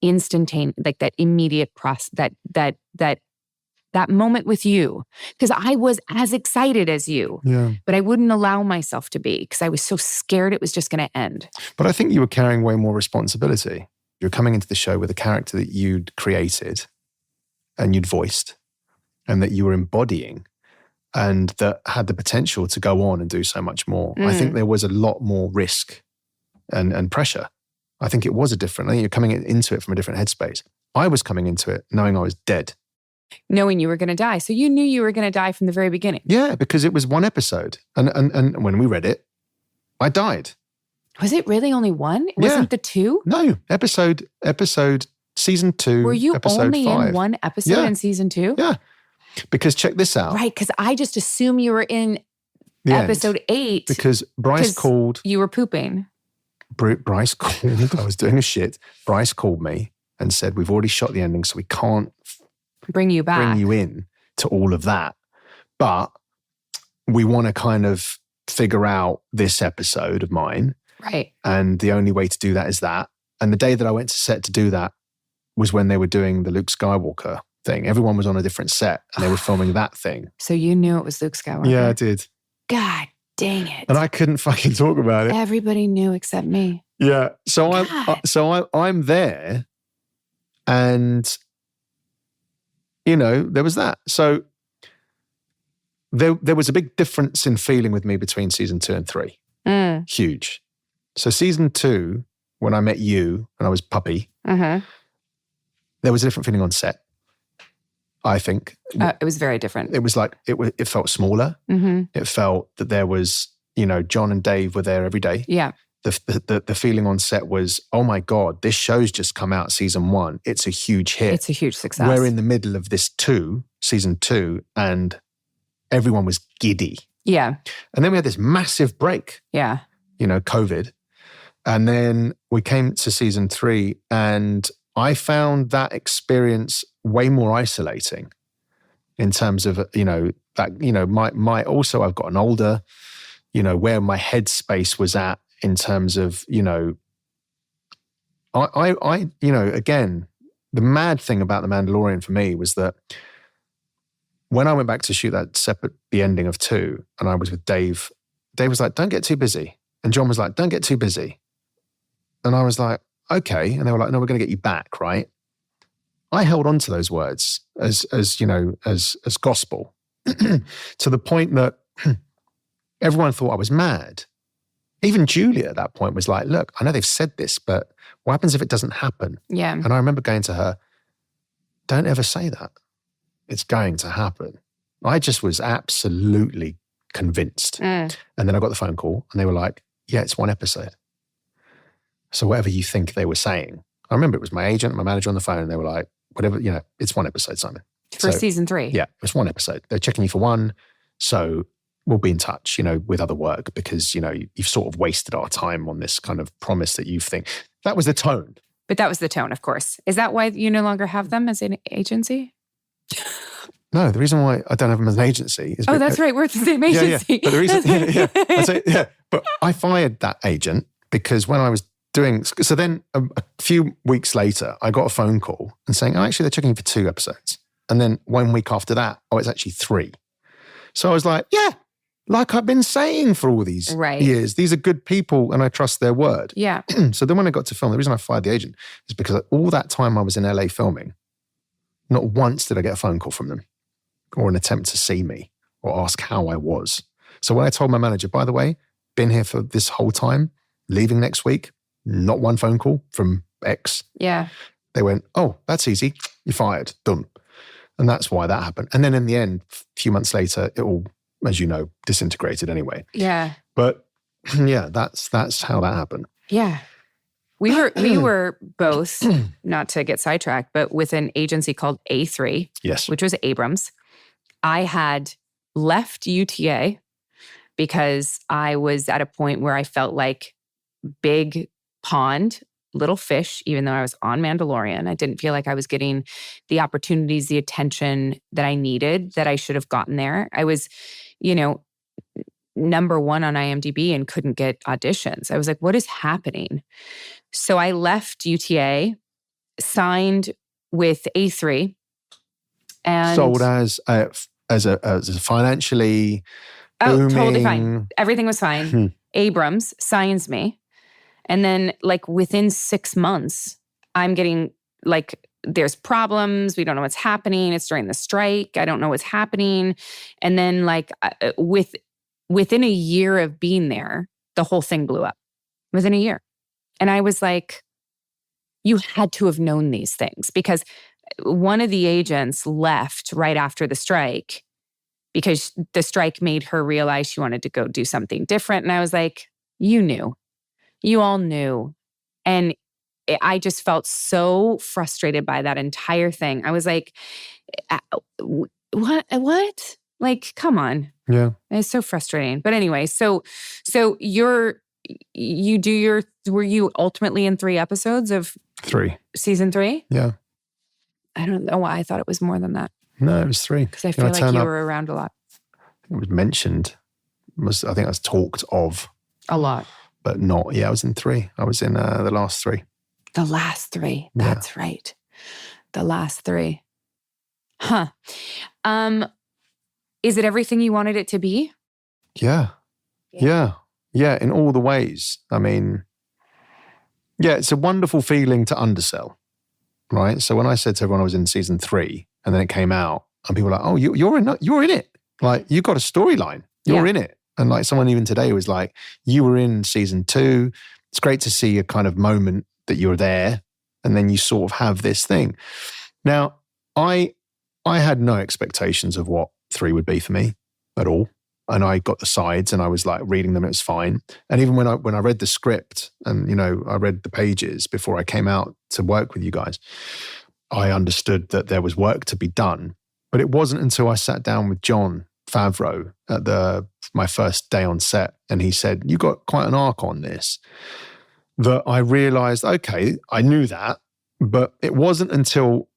instantaneous, like that immediate process, that moment with you, because I was as excited as you, but I wouldn't allow myself to be because I was so scared it was just going to end. But I think you were carrying way more responsibility. You're coming into the show with a character that you'd created and you'd voiced and that you were embodying and that had the potential to go on and do so much more. I think there was a lot more risk and pressure. I think it was I think you're coming into it from a different headspace. I was coming into it knowing I was dead. Knowing you were going to die. So you knew you were going to die from the very beginning. Yeah, because it was one episode. And when we read it, I died. Was it really only one? It wasn't the 2? No, episode season 2, Were you episode only 5. in one episode in season 2? Yeah. Because check this out. Right, because I just assume you were in episode 8. Because Bryce called. You were pooping. Bryce called. I was doing a shit. Bryce called me and said, we've already shot the ending, so we can't bring you back. Bring you in to all of that. But we want to kind of figure out this episode of mine. Right. And the only way to do that is that. And the day that I went to set to do that was when they were doing the Luke Skywalker thing. Everyone was on a different set and they were filming that thing. So you knew it was Luke Skywalker? Yeah, I did. God dang it. And I couldn't fucking talk about it. Everybody knew except me. Yeah. So I'm there and there was that. So there was a big difference in feeling with me between season 2 and 3. Huge. So season 2, when I met you and I was puppy, there was a different feeling on set, I think. It was very different. It was like, it felt smaller. It felt that there was, John and Dave were there every day. Yeah. The feeling on set was, oh my God, this show's just come out season 1. It's a huge hit. It's a huge success. We're in the middle of this season 2, and everyone was giddy. Yeah. And then we had this massive break. Yeah. COVID. And then we came to season 3 and I found that experience way more isolating in terms of, my also I've gotten older, where my headspace was at in terms of, again, the mad thing about The Mandalorian for me was that when I went back to shoot the ending of 2 and I was with Dave, Dave was like, don't get too busy. And John was like, don't get too busy. And I was like, okay. And they were like, no, we're going to get you back, right? I held on to those words as gospel to the point that everyone thought I was mad. Even Julia at that point was like, look, I know they've said this, but what happens if it doesn't happen? Yeah. And I remember going to her, don't ever say that. It's going to happen. I just was absolutely convinced. And then I got the phone call and they were like, yeah, it's one episode. So whatever you think they were saying, I remember it was my agent, my manager on the phone, and they were like, whatever, it's one episode, Simon. For season 3. Yeah, it's one episode. They're checking you for one. So we'll be in touch, with other work because, you've sort of wasted our time on this kind of promise that you think. That was the tone. But that was the tone, of course. Is that why you no longer have them as an agency? No, the reason why I don't have them as an agency is... Oh, that's right. We're at the same agency. Yeah. But the reason... But I fired that agent because when I was doing... So then a few weeks later, I got a phone call and saying, oh, actually, they're checking for 2 episodes. And then 1 week after that, oh, it's actually 3. So I was like, yeah, like I've been saying for all these years, these are good people and I trust their word. Yeah. So then when I got to film, the reason I fired the agent is because all that time I was in LA filming, not once did I get a phone call from them or an attempt to see me or ask how I was. So when I told my manager, by the way, been here for this whole time, leaving next week, not one phone call from X. Yeah. They went, oh, that's easy. You're fired. Done. And that's why that happened. And then in the end, a few months later, it all, as you know, disintegrated anyway. Yeah. But yeah, that's how that happened. Yeah. We were both, not to get sidetracked, but with an agency called A3, yes, which was Abrams. I had left UTA because I was at a point where I felt like big pond, little fish, even though I was on Mandalorian. I didn't feel like I was getting the opportunities, the attention that I needed, that I should have gotten there. I was, number one on IMDb and couldn't get auditions. I was like, what is happening? So I left UTA, signed with A3, and sold as a financially booming. Totally fine. Everything was fine. Abrams signs me. And then like within 6 months, I'm getting like, there's problems. We don't know what's happening. It's during the strike. I don't know what's happening. And then like within a year of being there, the whole thing blew up within a year. And I was like, you had to have known these things, because one of the agents left right after the strike because the strike made her realize she wanted to go do something different. And I was like, you knew. You all knew. And I just felt so frustrated by that entire thing. I was like, what? Like, come on. Yeah. It's so frustrating. But anyway, so were you ultimately in 3 episodes of 3 season 3? Yeah. I don't know why I thought it was more than that. No, it was 3. Because I feel like you were around a lot. It was mentioned. I think I was talked of. A lot. But not, I was in 3. I was in the last 3. The last 3. That's right. The last 3. Huh. Is it everything you wanted it to be? Yeah. In all the ways. I mean, it's a wonderful feeling to undersell, right? So when I said to everyone I was in season 3 and then it came out and people were like, oh, you're in it. Like, you got a storyline. You're in it. And like someone even today was like, you were in season 2. It's great to see a kind of moment that you're there. And then you sort of have this thing. Now, I had no expectations of what 3 would be for me at all. And I got the sides and I was like reading them, it was fine. And even when I read the script and, I read the pages before I came out to work with you guys, I understood that there was work to be done. But it wasn't until I sat down with Jon Favreau at my first day on set and he said, you got quite an arc on this, that I realized, okay, I knew that, but it wasn't until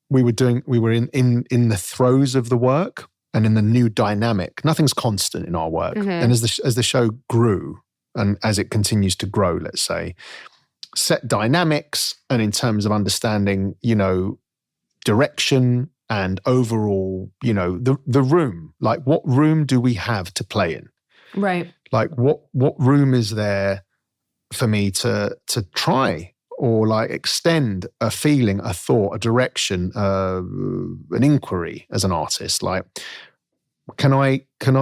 we were in the throes of the work and in the new dynamic. Nothing's constant in our work. Mm-hmm. And as the show grew and as it continues to grow, let's say, set dynamics and in terms of understanding, direction and overall, the room, like what room do we have to play in? Right. Like what room is there for me to try or like extend a feeling, a thought, a direction, an inquiry as an artist? Like, can I, am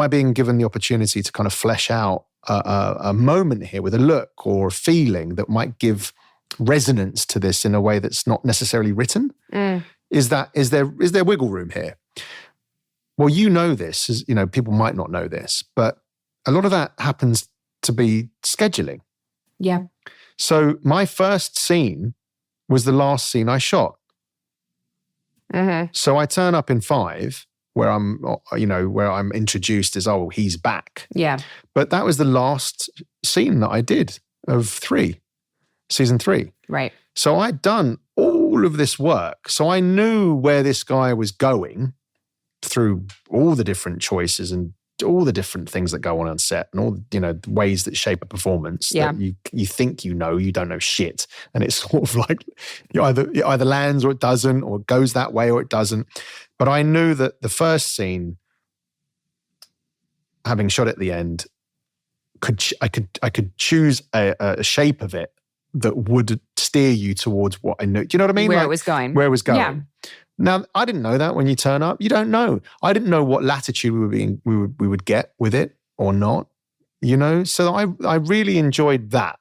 I being given the opportunity to kind of flesh out a moment here with a look or a feeling that might give resonance to this in a way that's not necessarily written? Is there wiggle room here? Well, this is, people might not know this, but a lot of that happens to be scheduling. Yeah. So my first scene was the last scene I shot. Mm-hmm. So I turn up in 5 where I'm introduced as, oh, he's back. Yeah. But that was the last scene that I did of 3. Season 3. Right. So I'd done all of this work. So I knew where this guy was going through all the different choices and all the different things that go on set and all, the ways that shape a performance that you think you don't know shit. And it's sort of like it either lands or it doesn't, or it goes that way or it doesn't. But I knew that the first scene, having shot at the end, I could choose a shape of it that would steer you towards what I knew. Do you know what I mean? Where it was going. Where it was going. Yeah. Now, I didn't know that when you turn up. You don't know. I didn't know what latitude we would get with it or not, So I really enjoyed that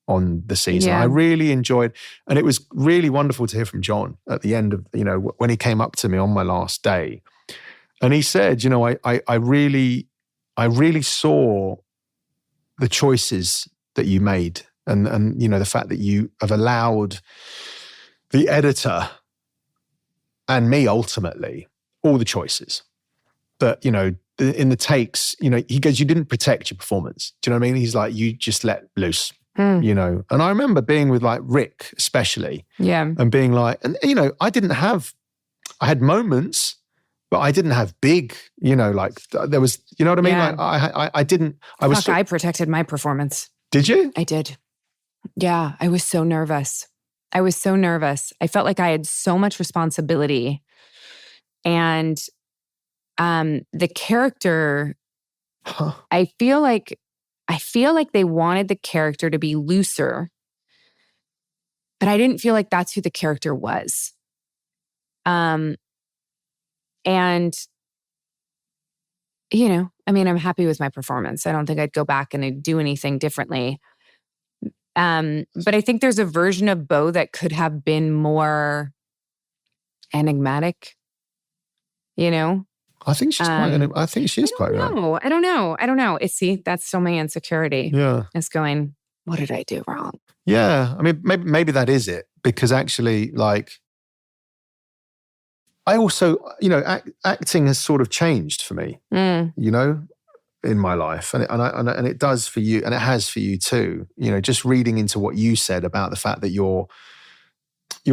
on the season. Yeah. I really enjoyed, and it was really wonderful to hear from Jon at the end of, when he came up to me on my last day. And he said, I really saw the choices that you made and you know, the fact that you have allowed the editor and me ultimately all the choices. But, you know, in the takes, you know, he goes, you didn't protect your performance. Do you know what I mean? He's like, you just let loose, you know. And I remember being with like Rick especially. Yeah. And being like, and you know, I had moments, but I didn't have big, you know, like there was, you know what I mean? Yeah. Like I protected my performance. Did you? I did. Yeah. I was so nervous. I felt like I had so much responsibility. And the character, I feel like they wanted the character to be looser, but I didn't feel like that's who the character was. And you know, I mean, I'm happy with my performance. I don't think I'd go back and I'd do anything differently. But I think there's a version of Bo that could have been more enigmatic, you know? I think she's I think she is quite right. I don't know. See, that's still my insecurity. Yeah. It's going, what did I do wrong? Yeah. I mean, maybe that is it. Because actually, like, I also, you know, acting has sort of changed for me, you know, in my life. And it does for you, and it has for you too. You know, just reading into what you said about the fact that your I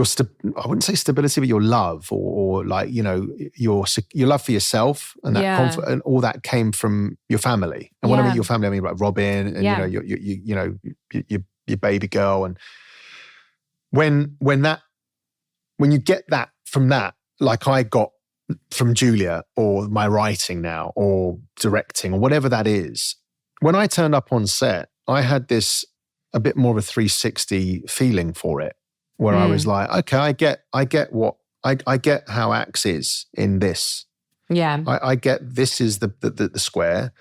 wouldn't say stability, but your love or like, you know, your love for yourself and that comfort and all that came from your family. And when I mean your family, I mean like Robin and, you know, your baby girl. And when you get that from that, like I got from Julia or my writing now or directing or whatever that is, when I turned up on set, I had a bit more of a 360 feeling for it. Where I was like, okay, I get how Axe is in this. Yeah. I get this is the square.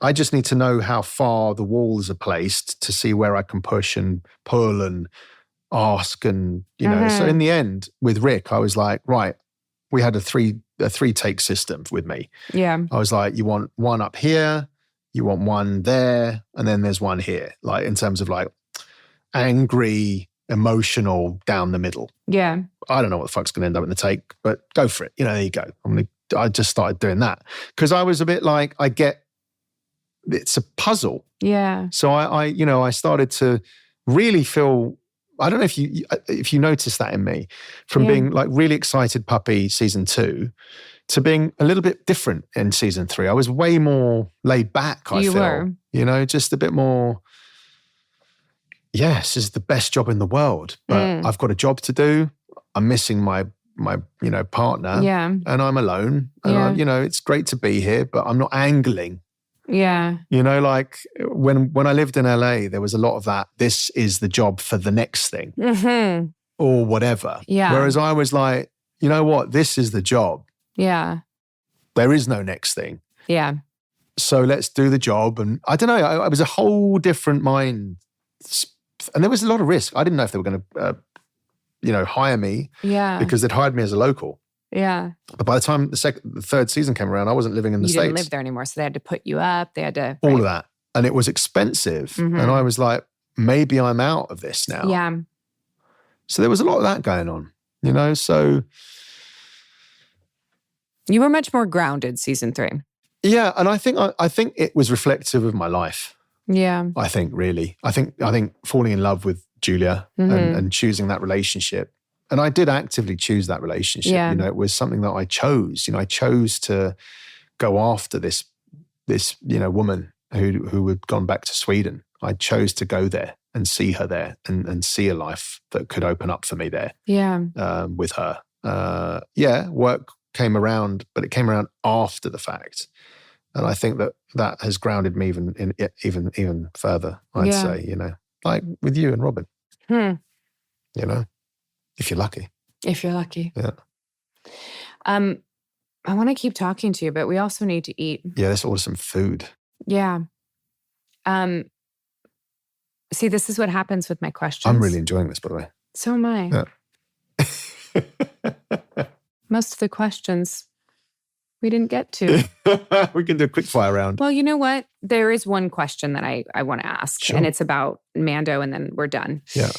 I just need to know how far the walls are placed to see where I can push and pull and ask and, you know. So in the end, with Rick, I was like, right, we had a three take system with me. Yeah. I was like, you want one up here, you want one there, and then there's one here. Like in terms of like angry, emotional down the middle. Yeah. I don't know what the fuck's going to end up in the take, but go for it. You know, there you go. I just started doing that because I was a bit like, I get it's a puzzle. Yeah. So I started to really feel, I don't know if you noticed that in me from being like really excited puppy season 2 to being a little bit different in season 3. I was way more laid back, I feel. You know, just a bit more, yes, this is the best job in the world, but I've got a job to do. I'm missing my partner. Yeah. And I'm alone. And it's great to be here, but I'm not angling. Yeah. You know, like when I lived in LA, there was a lot of that. This is the job for the next thing or whatever. Yeah. Whereas I was like, you know what? This is the job. Yeah. There is no next thing. Yeah. So let's do the job. And I don't know, I was a whole different mind. And there was a lot of risk. I didn't know if they were going to, hire me. Yeah. Because they'd hired me as a local. Yeah. But by the time the third season came around, I wasn't living in the States. You didn't live there anymore. So they had to put you up. They had to. All of that. And it was expensive. And I was like, maybe I'm out of this now. Yeah. So there was a lot of that going on, so. You were much more grounded season 3. Yeah. And I think it was reflective of my life. Yeah. I think really. I think falling in love with Julia and choosing that relationship. And I did actively choose that relationship. Yeah. It was something that I chose. I chose to go after this woman who had gone back to Sweden. I chose to go there and see her there and see a life that could open up for me there. Yeah. With her. Work came around, but it came around after the fact. And I think that has grounded me even further, I'd say, like with you and Robin. If you're lucky. If you're lucky. Yeah. I want to keep talking to you, but we also need to eat. Yeah, let's order some food. Yeah. See, this is what happens with my questions. I'm really enjoying this, by the way. So am I. Yeah. Most of the questions, we didn't get to. We can do a quick fire round. Well, you know what? There is one question that I want to ask, Sure. and it's about Mando, and then we're done. Yeah.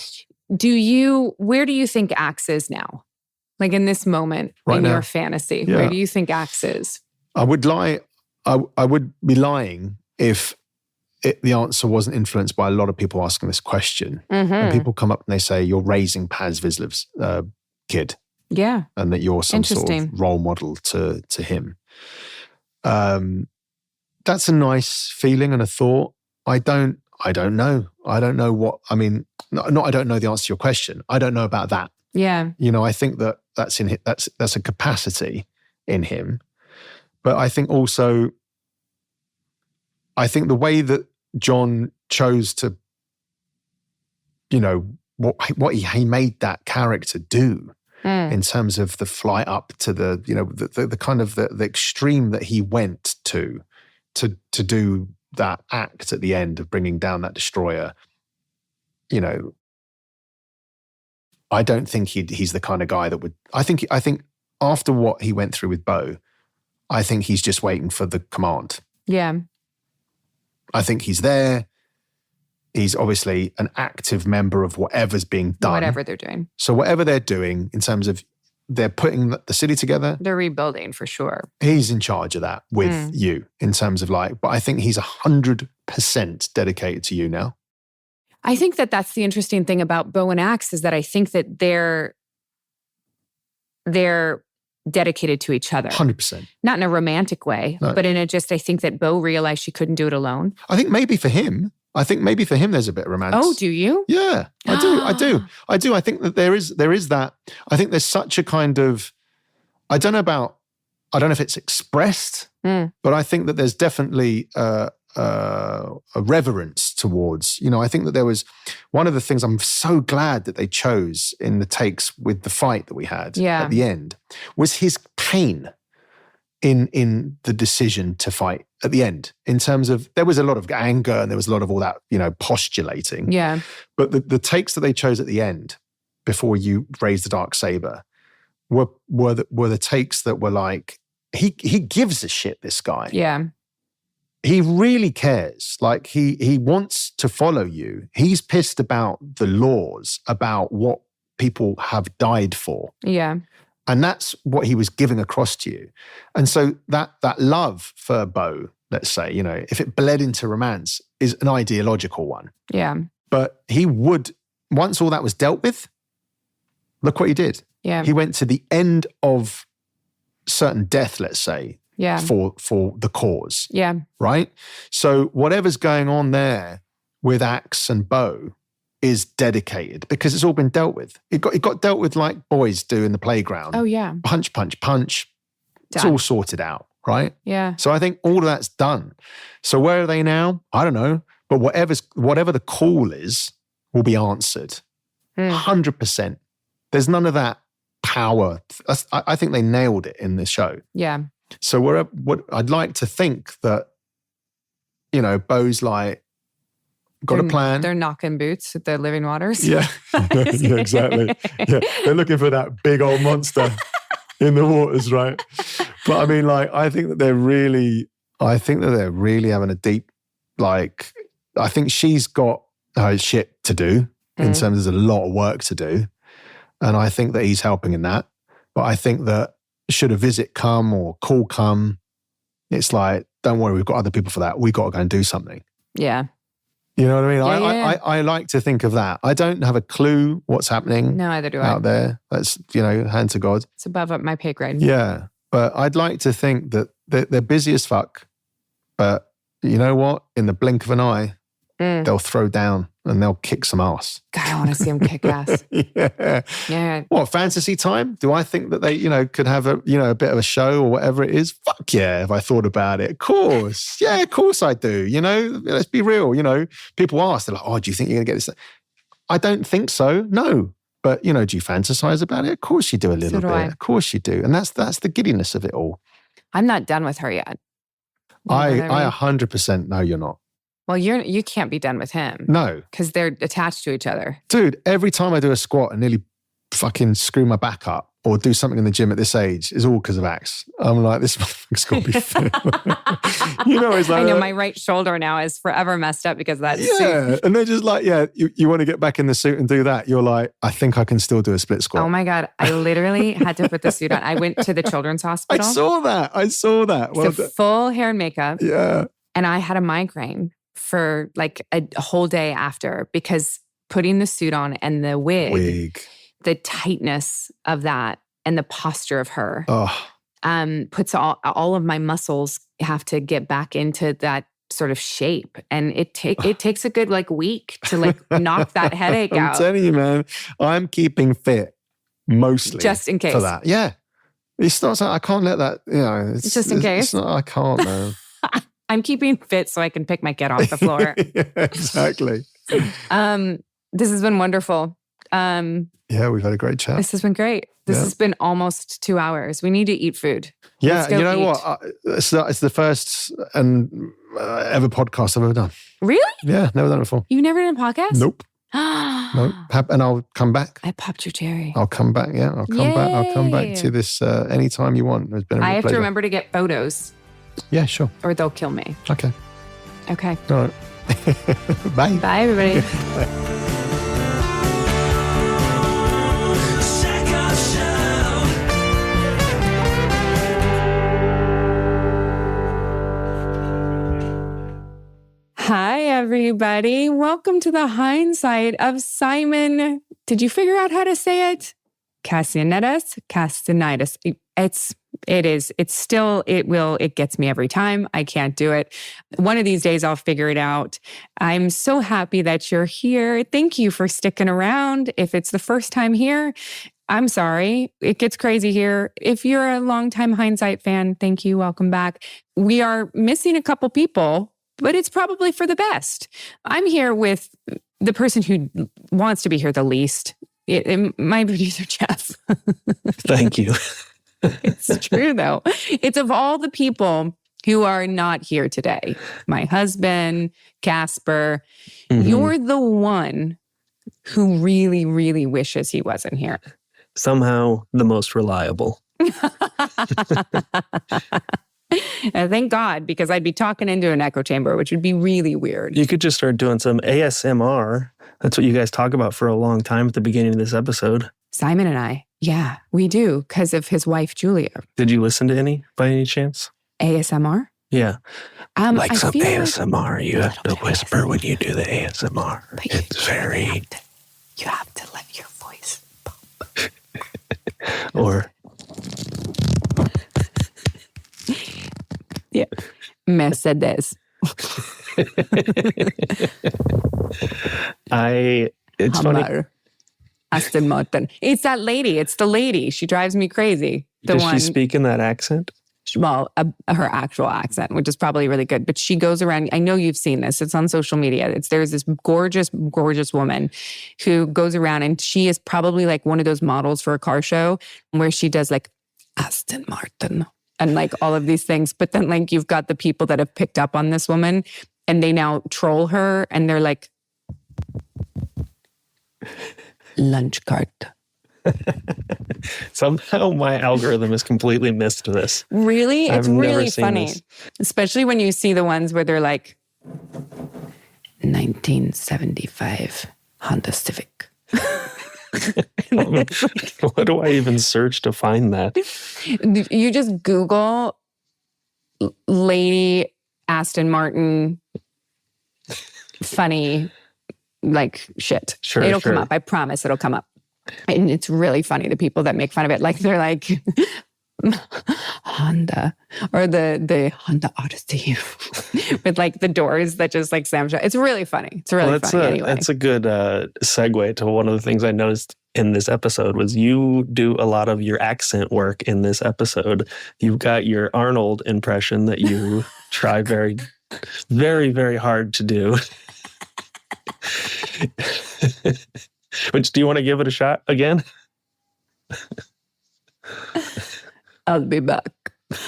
Where do you think Axe is now? Like in this moment Right in now? your fantasy, Yeah. where do you think Axe is? I would lie. I would be lying if the answer wasn't influenced by a lot of people asking this question. And people come up and they say, you're raising Paz Vizslav's kid. Yeah. And that you're some sort of role model to him. That's a nice feeling and a thought. I don't know. I don't know what, I mean, not I don't know the answer to your question. I don't know about that. Yeah. You know, I think that that's a capacity in him. But I think also, the way that John chose to, you know, what he made that character do in terms of the flight up to the, you know, the kind of the extreme that he went to do that act at the end of bringing down that destroyer. You know, I don't think he's the kind of guy that would. I think after what he went through with Bo, I think he's just waiting for the command. Yeah. I think he's there. He's obviously an active member of whatever's being done. Whatever they're doing. So whatever they're doing in terms of they're putting the city together. They're rebuilding for sure. He's in charge of that with you in terms of like, but I think he's 100% dedicated to you now. I think that that's the interesting thing about Bo and Axe is that I think that they're dedicated to each other. 100%. Not in a romantic way, but in a just, I think that Bo realized she couldn't do it alone. I think maybe for him there's a bit of romance. Oh, do you? Yeah, I do. I think that there is that. I think there's such a kind of, I don't know if it's expressed, but I think that there's definitely a reverence towards, you know, I think that there was one of the things I'm so glad that they chose in the takes with the fight that we had at the end was his pain in the decision to fight at the end, in terms of there was a lot of anger and there was a lot of all that, you know, postulating. Yeah. But the takes that they chose at the end before you raised the dark saber were the takes that were like, he gives a shit, this guy. Yeah. He really cares. Like he wants to follow you. He's pissed about the laws, about what people have died for. Yeah. And that's what he was giving across to you. And so that love for Bo, let's say, you know, if it bled into romance, is an ideological one. Yeah. But he would, once all that was dealt with, look what he did. Yeah. He went to the end of certain death, let's say, for the cause. Yeah. Right? So whatever's going on there with Axe and Bo is dedicated because it's all been dealt with. It got dealt with like boys do in the playground. Oh, yeah. Punch, punch, punch. Done. It's all sorted out, right? Yeah. So I think all of that's done. So where are they now? I don't know. But whatever the call is will be answered. 100%. There's none of that power. I think they nailed it in this show. Yeah. So what I'd like to think that, you know, Bo's like, got a plan. They're knocking boots at the living waters. Yeah. Yeah, exactly. Yeah. They're looking for that big old monster in the waters, right? But I mean, like, I think that they're really having a deep, like, I think she's got her shit to do in terms of there's a lot of work to do. And I think that he's helping in that. But I think that should a visit come or call come, it's like, don't worry, we've got other people for that. We got to go and do something. Yeah. You know what I mean? Yeah. I like to think of that. I don't have a clue what's happening No, either do out there. That's, you know, hand to God. It's above up my pay grade. Yeah. But I'd like to think that they're busy as fuck. But you know what? In the blink of an eye, they'll throw down and they'll kick some ass. God, I want to see them kick ass. Yeah. Yeah. What, fantasy time? Do I think that they, you know, could have a bit of a show or whatever it is? Fuck yeah, if I thought about it. Of course. Yeah, of course I do. You know, let's be real. You know, people ask, they're like, oh, do you think you're going to get this? I don't think so. No. But, you know, do you fantasize about it? Of course you do a little bit. Of course you do. And that's the giddiness of it all. I'm not done with her yet. I 100% know you're not. Well, you can't be done with him. No. Because they're attached to each other. Dude, every time I do a squat, I nearly fucking screw my back up or do something in the gym at this age is all because of Axe. I'm like, this motherfucker's got to be fit. It's like, I know my right shoulder now is forever messed up because of that suit. Yeah. And they're just like, you want to get back in the suit and do that. You're like, I think I can still do a split squat. Oh my God. I literally had to put the suit on. I went to the children's hospital. I saw that. Well, so full hair and makeup. Yeah. And I had a migraine for like a whole day after because putting the suit on and the wig. The tightness of that and the posture of her puts all of my muscles have to get back into that sort of shape. And it takes a good like week to like knock that headache out. I'm telling you, man, I'm keeping fit mostly. Just in case. For that. Yeah. It's not so I can't let that, It's just in case. It's not, I can't, man. I'm keeping fit so I can pick my kid off the floor. Yeah, exactly. This has been wonderful. Yeah, we've had a great chat. This has been great. This has been almost 2 hours. We need to eat food. Yeah, you know what? It's the first and ever podcast I've ever done. Really? Yeah, never done it before. You've never done a podcast? Nope. Nope. And I'll come back. I popped your cherry. I'll come back. Yeah, I'll come back. I'll come back to this anytime you want. It's been a real I have pleasure. to remember to get photos. Yeah, sure. Or they'll kill me. Okay. Okay. All right. Bye. Bye, everybody. Bye. Hi, everybody. Welcome to the hindsight of Simon. Did you figure out how to say it? Kassianides? It gets me every time. I can't do it. One of these days I'll figure it out. I'm so happy that you're here. Thank you for sticking around. If it's the first time here, I'm sorry. It gets crazy here. If you're a longtime Hindsight fan, thank you. Welcome back. We are missing a couple people, but it's probably for the best. I'm here with the person who wants to be here the least. My producer, Jeff. Thank you. It's true, though. It's of all the people who are not here today. My husband, Casper, you're the one who really, really wishes he wasn't here. Somehow the most reliable. Thank God, because I'd be talking into an echo chamber, which would be really weird. You could just start doing some ASMR. That's what you guys talk about for a long time at the beginning of this episode. Simon and I, yeah, we do, because of his wife, Julia. Did you listen to any by any chance? ASMR? Yeah. Like some ASMR, you have to whisper when you do the ASMR. It's very... You have to let your voice pop. Or... Yeah. Mercedes. It's funny. Aston Martin. It's that lady. It's the lady. She drives me crazy. Does she speak in that accent? Well, her actual accent, which is probably really good. But she goes around. I know you've seen this. It's on social media. There's this gorgeous, gorgeous woman who goes around, and she is probably like one of those models for a car show where she does like Aston Martin and like all of these things. But then like you've got the people that have picked up on this woman and they now troll her and they're like, lunch cart. Somehow my algorithm has completely missed this. Really? It's really funny. This. Especially when you see the ones where they're like 1975 Honda Civic. What do I even search to find that? You just Google Lady Aston Martin funny like shit. Sure, it'll come up. I promise it'll come up. And it's really funny, the people that make fun of it. Like they're like Honda or the Honda Odyssey with like the doors that just like slam shut. It's really funny. It's really funny anyway. That's a good segue to one of the things I noticed in this episode was you do a lot of your accent work in this episode. You've got your Arnold impression that you try very, very, very hard to do. Which, do you want to give it a shot again? I'll be back.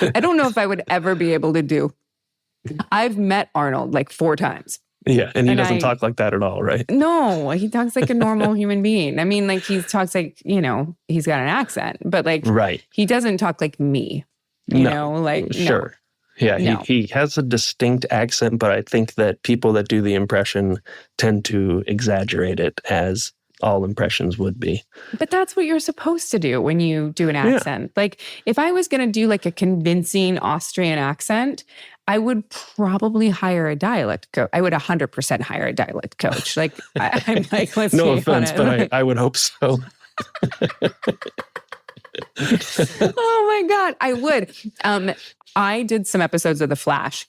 I don't know if I would ever be able to do. I've met Arnold like 4 times. Yeah, and he doesn't talk like that at all, right? No, he talks like a normal human being. I mean, like he talks like, he's got an accent, but like he doesn't talk like me, Sure. No. Yeah, he has a distinct accent, but I think that people that do the impression tend to exaggerate it, as all impressions would be. But that's what you're supposed to do when you do an accent. Yeah. Like if I was going to do like a convincing Austrian accent, I would probably hire a dialect coach. I would 100% hire a dialect coach. Like I'm like, let's no offense, but I would hope so. Oh my God, I would. I did some episodes of The Flash,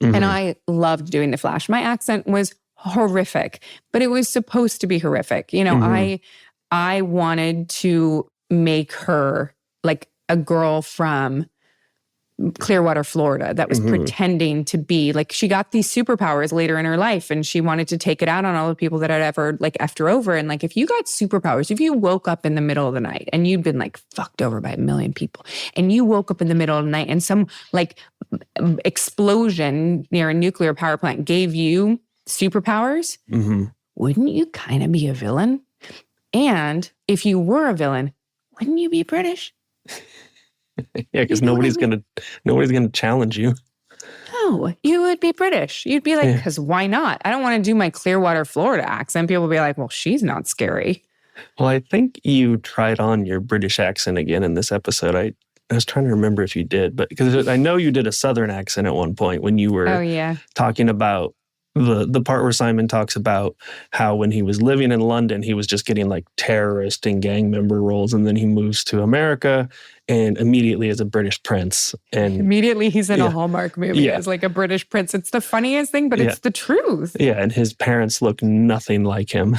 and I loved doing The Flash. My accent was horrific, but it was supposed to be horrific. I wanted to make her like a girl from Clearwater, Florida, that was pretending to be like, she got these superpowers later in her life and she wanted to take it out on all the people that had ever like effed her over. And like, if you got superpowers, if you woke up in the middle of the night and you'd been like fucked over by a million people, and you woke up in the middle of the night and some like explosion near a nuclear power plant gave you superpowers, wouldn't you kind of be a villain? And if you were a villain, wouldn't you be British? Yeah, because nobody's gonna challenge you. No, you would be British. You'd be like, because why not? I don't want to do my Clearwater, Florida accent. People will be like, well, she's not scary. Well, I think you tried on your British accent again in this episode. I was trying to remember if you did, but because I know you did a Southern accent at one point when you were talking about the part where Simon talks about how when he was living in London, he was just getting like terrorist and gang member roles. And then he moves to America and immediately is a British prince. And immediately he's in a Hallmark movie as like a British prince. It's the funniest thing, but it's the truth. Yeah. And his parents look nothing like him.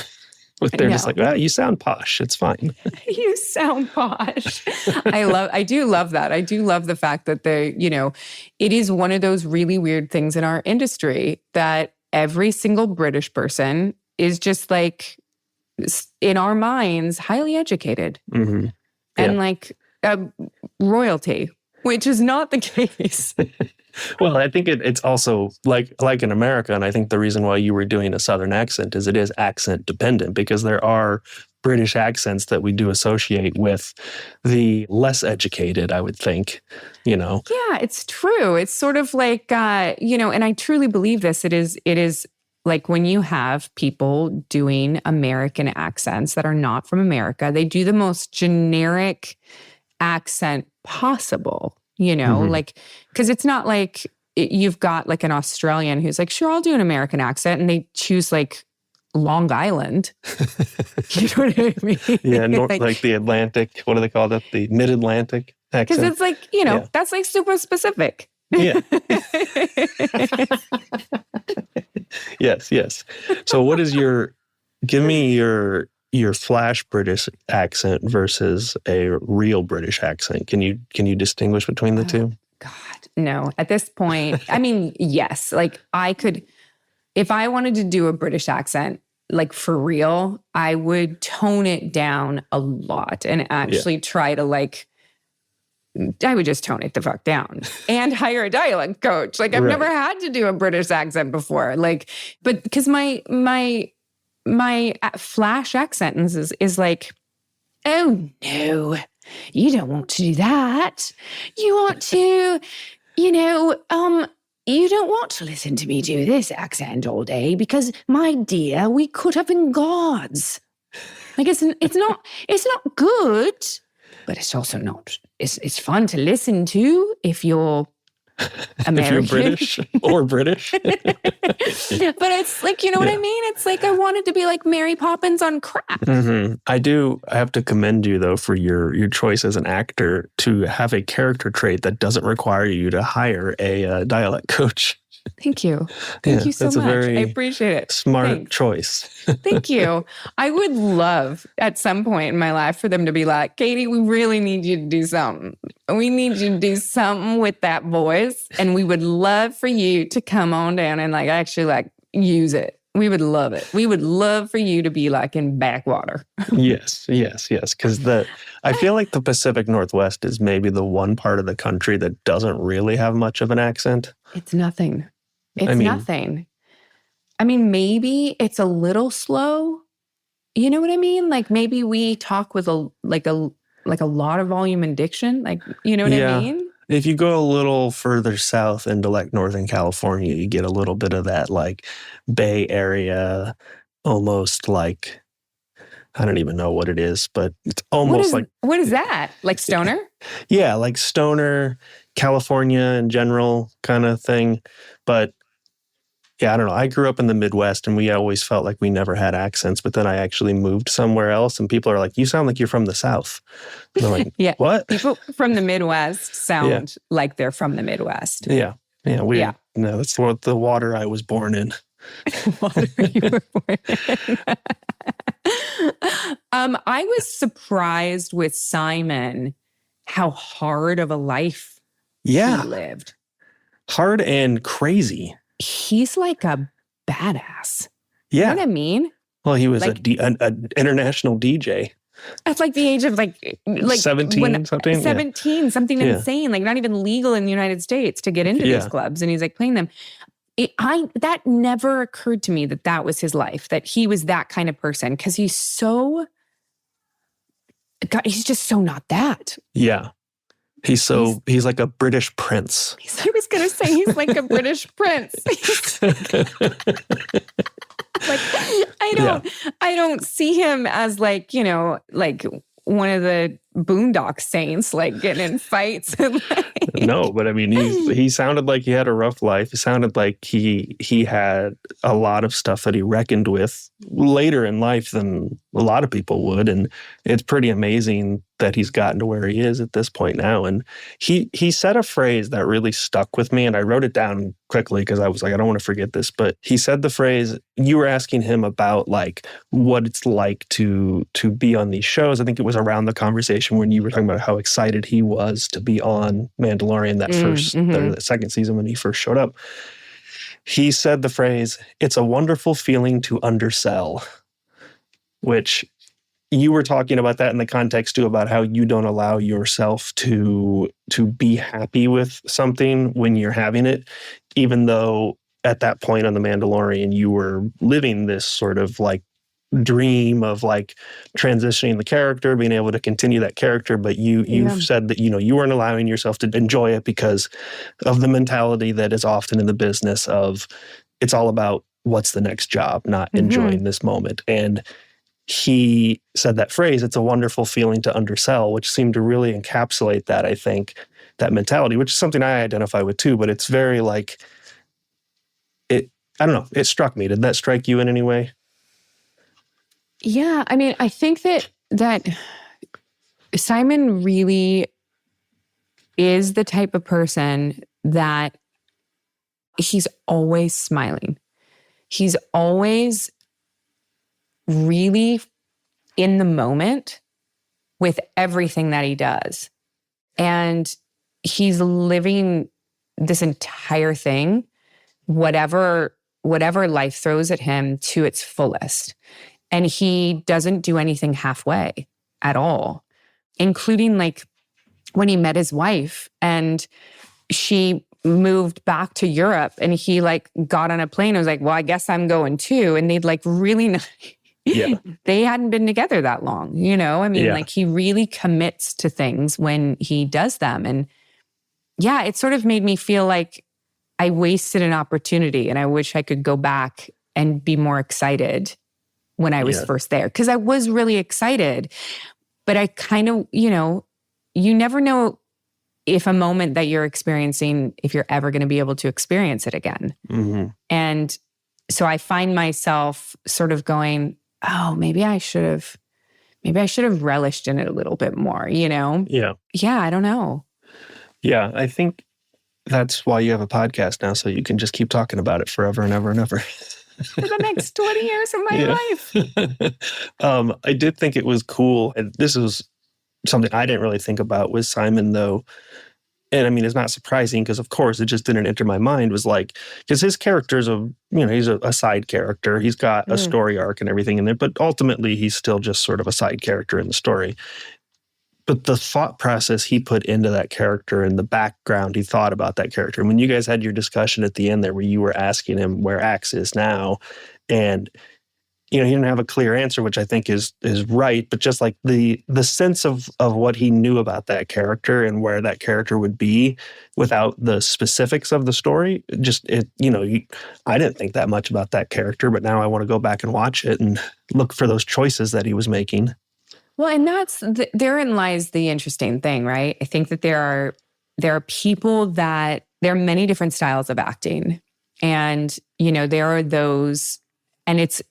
They're just like, you sound posh. It's fine. You sound posh. I do love that. I do love the fact that it is one of those really weird things in our industry that every single British person is just like, in our minds, highly educated and like royalty, which is not the case. Well, I think it's also like in America, and I think the reason why you were doing a Southern accent is it is accent dependent, because there are British accents that we do associate with the less educated, I would think, Yeah, it's true. It's sort of like, and I truly believe this. It is like when you have people doing American accents that are not from America, they do the most generic accent possible. Like, because it's not like you've got like an Australian who's like, sure, I'll do an American accent. And they choose like Long Island. You know what I mean? Yeah, like the Atlantic, what do they call that? The Mid-Atlantic accent? Because it's like, that's like super specific. Yeah. Yes. So what is give me your Flash British accent versus a real British accent. Can you distinguish between the two? God, no. At this point, I mean, yes. Like I could, if I wanted to do a British accent, like for real, I would tone it down a lot and actually try to like, I would just tone it the fuck down and hire a dialect coach. Like I've never had to do a British accent before. Like, but because my Flash accent is like, oh no, you don't want to do that. You want to, you don't want to listen to me do this accent all day because, my dear, we could have been gods. Like it's not good, but it's also not. It's fun to listen to if you're American. If you're British or British. But it's like, what I mean? It's like I wanted to be like Mary Poppins on crack. I have to commend you, though, for your choice as an actor to have a character trait that doesn't require you to hire a dialect coach. Thank you. Thank you so much. I appreciate it. Smart choice. Thank you. I would love at some point in my life for them to be like, Katee, we really need you to do something. We need you to do something with that voice. And we would love for you to come on down and like actually like use it. We would love it. We would love for you to be like in backwater. Yes. Because I feel like the Pacific Northwest is maybe the one part of the country that doesn't really have much of an accent. It's nothing. It's nothing. I mean, maybe it's a little slow. You know what I mean? Like maybe we talk with a lot of volume and diction. Like, you know what I mean? If you go a little further south into like Northern California, you get a little bit of that like Bay Area, almost like, I don't even know what it is, but it's almost what is that? Like stoner? Yeah, like stoner, California in general kind of thing. But yeah, I don't know. I grew up in the Midwest and we always felt like we never had accents, but then I actually moved somewhere else and people are like, you sound like you're from the South. And I'm like, yeah. What? People from the Midwest sound like they're from the Midwest. Yeah. No, that's the water I was born in. Water you were born in. I was surprised with Simon how hard of a life he lived. Hard and crazy. He's like a badass. Yeah. You know what I mean? Well, he was an international DJ. At like the age of like 17 something? 17, something insane, like not even legal in the United States to get into these clubs. And he's like playing them. That never occurred to me that was his life, that he was that kind of person. Cause he's just so not that. Yeah. He's like a British prince. I was going to say he's like a British prince. Like, I don't see him as like, you know, like one of the Boondock Saints, like getting in fights. And No, but I mean, he sounded like he had a rough life. He sounded like he had a lot of stuff that he reckoned with later in life than a lot of people would. And it's pretty amazing that he's gotten to where he is at this point now. And he said a phrase that really stuck with me, and I wrote it down quickly because I was like, I don't want to forget this. But he said the phrase, you were asking him about like what it's like to be on these shows. I think it was around the conversation when you were talking about how excited he was to be on Mandalorian that second season when he first showed up. He said the phrase, it's a wonderful feeling to undersell, which you were talking about that in the context too, about how you don't allow yourself to be happy with something when you're having it, even though at that point on The Mandalorian, you were living this sort of like dream of like transitioning the character, being able to continue that character. But you've said that, you know, you weren't allowing yourself to enjoy it because of the mentality that is often in the business of it's all about what's the next job, not enjoying this moment. And he said that phrase, it's a wonderful feeling to undersell, which seemed to really encapsulate that, I think, that mentality, which is something I identify with too, but it's very like, I don't know, it struck me. Did that strike you in any way? Yeah, I mean, I think that Simon really is the type of person that he's always smiling. He's always really in the moment with everything that he does. And he's living this entire thing, whatever life throws at him, to its fullest. And he doesn't do anything halfway at all, including like when he met his wife and she moved back to Europe and he like got on a plane and was like, well, I guess I'm going too. And they'd like really they hadn't been together that long, you know? I mean, like he really commits to things when he does them. And yeah, it sort of made me feel like I wasted an opportunity and I wish I could go back and be more excited when I was first there. Because I was really excited, but I kind of, you know, you never know if a moment that you're experiencing, if you're ever going to be able to experience it again. And so I find myself sort of going, oh, maybe I should have relished in it a little bit more, you know? Yeah, I don't know. Yeah, I think that's why you have a podcast now, so you can just keep talking about it forever and ever and ever. For the next 20 years of my life. I did think it was cool. And this was something I didn't really think about with Simon, though. And I mean, it's not surprising because, of course, it just didn't enter my mind. Was like, because his character's he's a side character. He's got a story arc and everything in there, but ultimately he's still just sort of a side character in the story. But the thought process he put into that character and the background he thought about that character. And when you guys had your discussion at the end there where you were asking him where Axe is now, and he didn't have a clear answer, which I think is right, but just like the sense of what he knew about that character and where that character would be without the specifics of the story, I didn't think that much about that character, but now I want to go back and watch it and look for those choices that he was making. Well, and therein lies the interesting thing, right? I think that there are people that there are many different styles of acting, and there are those, and it's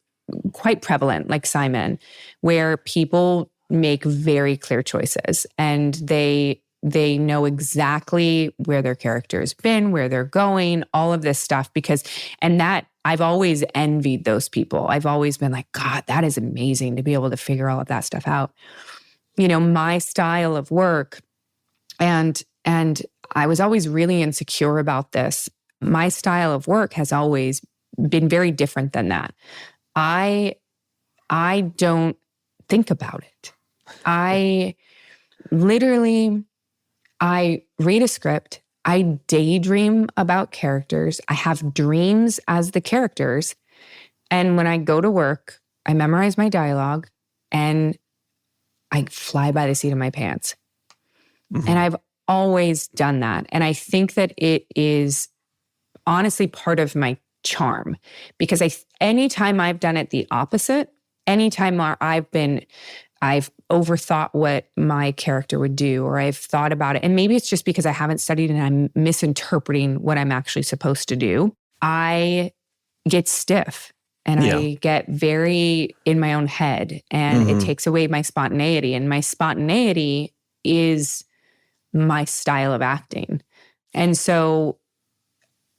quite prevalent, like Simon, where people make very clear choices, and they know exactly where their character's been, where they're going, all of this stuff, and that I've always envied those people. I've always been like, God, that is amazing to be able to figure all of that stuff out. My style of work, and I was always really insecure about this. My style of work has always been very different than that. I don't think about it. I read a script. I daydream about characters. I have dreams as the characters. And when I go to work, I memorize my dialogue and I fly by the seat of my pants. Mm-hmm. And I've always done that. And I think that it is honestly part of my charm, because anytime I've done it the opposite, anytime I've overthought what my character would do, or I've thought about it, and maybe it's just because I haven't studied and I'm misinterpreting what I'm actually supposed to do, I get stiff and I get very in my own head, and it takes away my spontaneity, and my spontaneity is my style of acting. And so,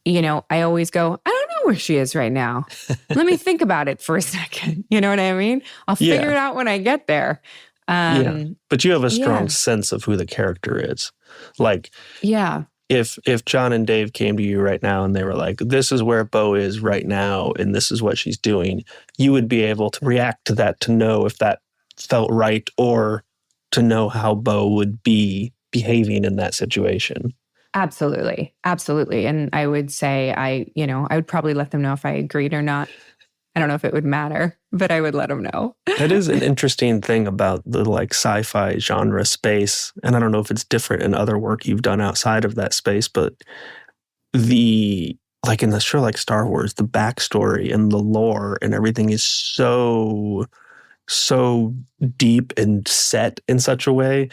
I always go, I don't know where she is right now. Let me think about it for a second. You know what I mean? I'll figure it out when I get there. But you have a strong sense of who the character is. Like, if John and Dave came to you right now and they were like, this is where Bo is right now and this is what she's doing, you would be able to react to that to know if that felt right, or to know how Bo would be behaving in that situation. Absolutely. Absolutely. And I would say I would probably let them know if I agreed or not. I don't know if it would matter, but I would let them know. That is an interesting thing about the sci-fi genre space. And I don't know if it's different in other work you've done outside of that space, but in the show like Star Wars, the backstory and the lore and everything is so deep and set in such a way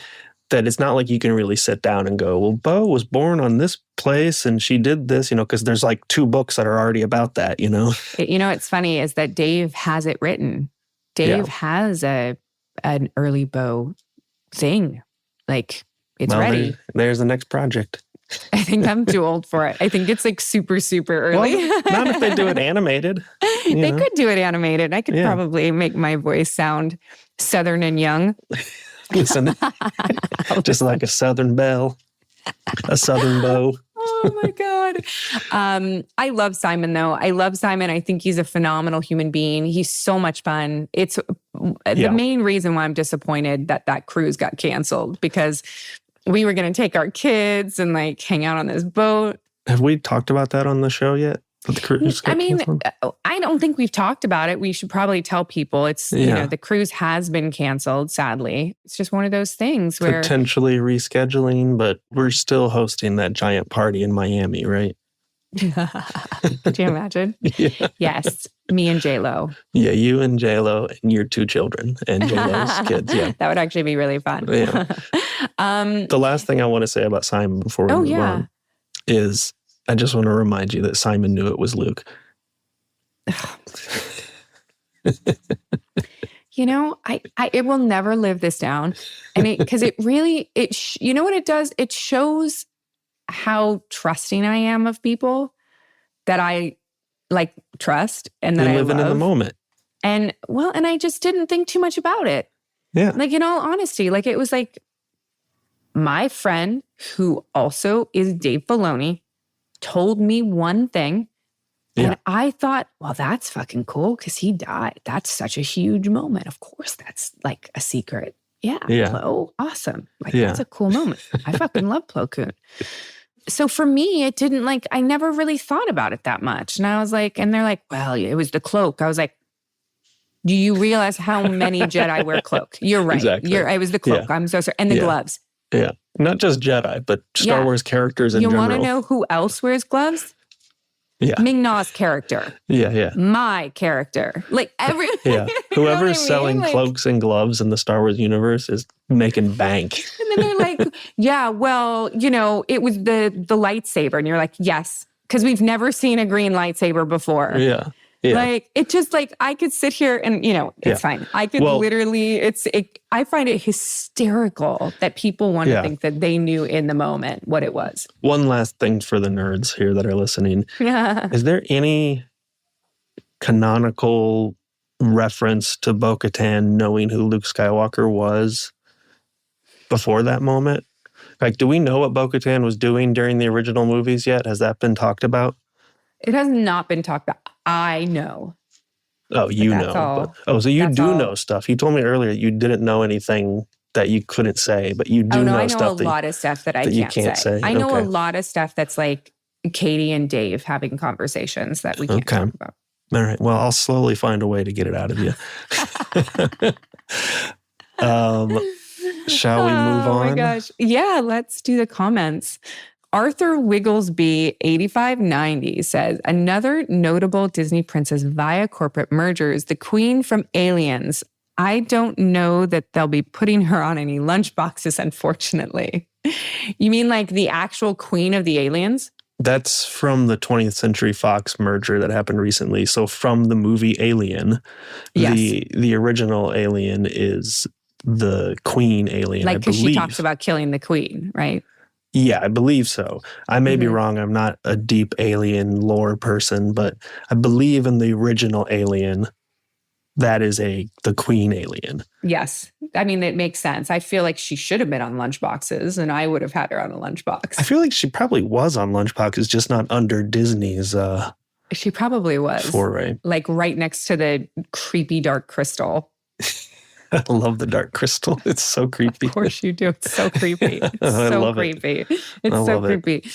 that it's not like you can really sit down and go, well, Bo was born on this place and she did this, because there's 2 books that are already about that, What's funny is that Dave has it written. Dave has an early Bo thing. It's ready. There's the next project. I think I'm too old for it. I think it's super, super early. Well, not if they do it animated. They could do it animated. I could probably make my voice sound Southern and young. Listen, just like a Southern belle, a Southern Bo. Oh my God. I love Simon though. I love Simon. I think he's a phenomenal human being. He's so much fun. It's the main reason why I'm disappointed that cruise got canceled, because we were going to take our kids and hang out on this boat. Have we talked about that on the show yet? I don't think we've talked about it. We should probably tell people it's, the cruise has been canceled, sadly. It's just one of those things where potentially rescheduling, but we're still hosting that giant party in Miami, right? Could you imagine? Yeah. Yes. Me and J-Lo. Yeah, you and J-Lo and your 2 children and J-Lo's kids. Yeah. That would actually be really fun. Yeah. The last thing I want to say about Simon before we move on is I just want to remind you that Simon knew it was Luke. It will never live this down. Because it really, you know what it does? It shows how trusting I am of people that I trust and that I love. Living in the moment. And I just didn't think too much about it. Yeah. In all honesty, it was my friend, who also is Dave Filoni, told me one thing. And I thought, well, that's fucking cool because he died. That's such a huge moment. Of course, that's a secret. Yeah. Plo, awesome. Like, that's a cool moment. I fucking love Plo Koon. So for me, it didn't I never really thought about it that much. And I was like, and they're like, well, it was the cloak. I was like, do you realize how many Jedi wear cloak? You're right. Exactly. It was the cloak. I'm so sorry. And the gloves. Yeah. Not just Jedi, but Star Wars characters in general. You want to know who else wears gloves? Yeah. Ming-Na's character. Yeah. My character. Whoever's selling cloaks and gloves in the Star Wars universe is making bank. And then they're like, yeah, well, it was the lightsaber. And you're like, yes, because we've never seen a green lightsaber before. Yeah. It just I could sit here and, it's fine. I could literally, I find it hysterical that people want to think that they knew in the moment what it was. One last thing for the nerds here that are listening. Yeah. Is there any canonical reference to bo-katan knowing who Luke Skywalker was before that moment? Do we know what bo-katan was doing during the original movies yet? Has that been talked about? It has not been talked about. I know. Oh, you know. So you do know stuff. You told me earlier you didn't know anything that you couldn't say, but you do know stuff. I know a lot of stuff that I can't say. I know a lot of stuff that's like Katee and Dave having conversations that we can't talk about. All right. Well, I'll slowly find a way to get it out of you. Shall we move on? Oh my gosh. Yeah, let's do the comments. Arthur Wigglesby 8590 says, another notable Disney princess via corporate merger is the queen from Aliens. I don't know that they'll be putting her on any lunchboxes, unfortunately. You mean like the actual queen of the aliens? That's from the 20th Century Fox merger that happened recently. So from the movie Alien, the original alien is the queen alien, I believe. Because she talks about killing the queen, right? Yeah, I believe so. I may be wrong. I'm not a deep alien lore person, but I believe in the original Alien, that is the queen alien. Yes. I mean, it makes sense. I feel like she should have been on lunchboxes, and I would have had her on a lunchbox. I feel like she probably was on lunchboxes, just not under Disney's She probably was. Foray. Like right next to the creepy dark crystal. I love the dark crystal. It's so creepy. Of course you do. It's so creepy. It's so creepy. It's so creepy.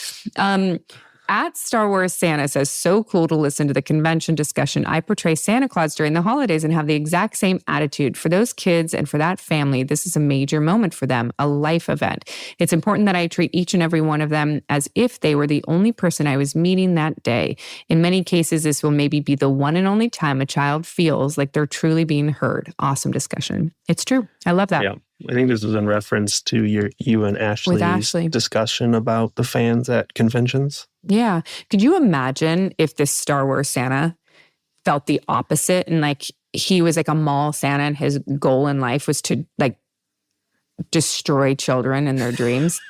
At Star Wars Santa says, so cool to listen to the convention discussion. I portray Santa Claus during the holidays and have the exact same attitude. For those kids and for that family, this is a major moment for them, a life event. It's important that I treat each and every one of them as if they were the only person I was meeting that day. In many cases, this will maybe be the one and only time a child feels like they're truly being heard. Awesome discussion. It's true. I love that. Yeah. I think this was in reference to you and Ashley's discussion about the fans at conventions. Yeah. Could you imagine if this Star Wars Santa felt the opposite and like he was like a mall Santa and his goal in life was to like destroy children and their dreams?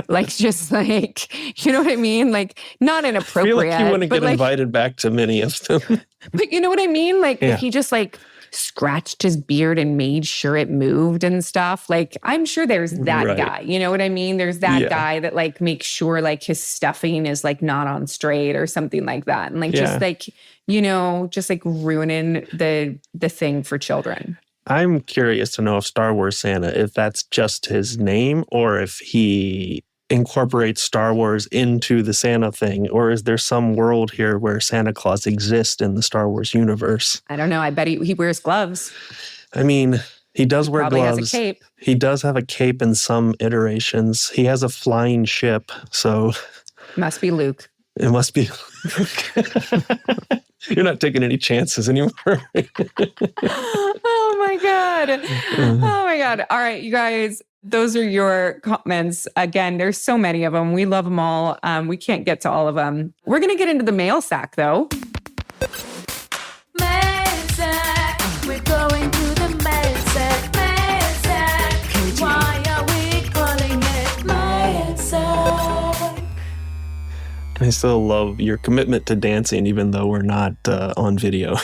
Like, just like, you know what I mean? Like, not inappropriate. I feel like you wouldn't get invited back to many of them. But you know what I mean? Like, if he just like scratched his beard and made sure it moved and stuff. Like, I'm sure there's that guy. You know what I mean? There's that guy that like makes sure like his stuffing is like not on straight or something like that. And like just like, you know, just like ruining the thing for children. I'm curious to know if Star Wars Santa, if that's just his name or if he incorporates Star Wars into the Santa thing, or is there some world here where Santa Claus exists in the Star Wars universe? I don't know. I bet he wears gloves. I mean, he does wear probably gloves. Has a cape. He does have a cape in some iterations. He has a flying ship, so... Must be Luke. It must be Luke. You're not taking any chances anymore. Oh my God. Oh my God. All right, you guys, those are your comments. Again, there's so many of them. We love them all. We can't get to all of them. We're going to get into the mail sack though. Mailsack. We're going to the mailsack. Mailsack. Why are we calling it mailsack? I still love your commitment to dancing, even though we're not on video.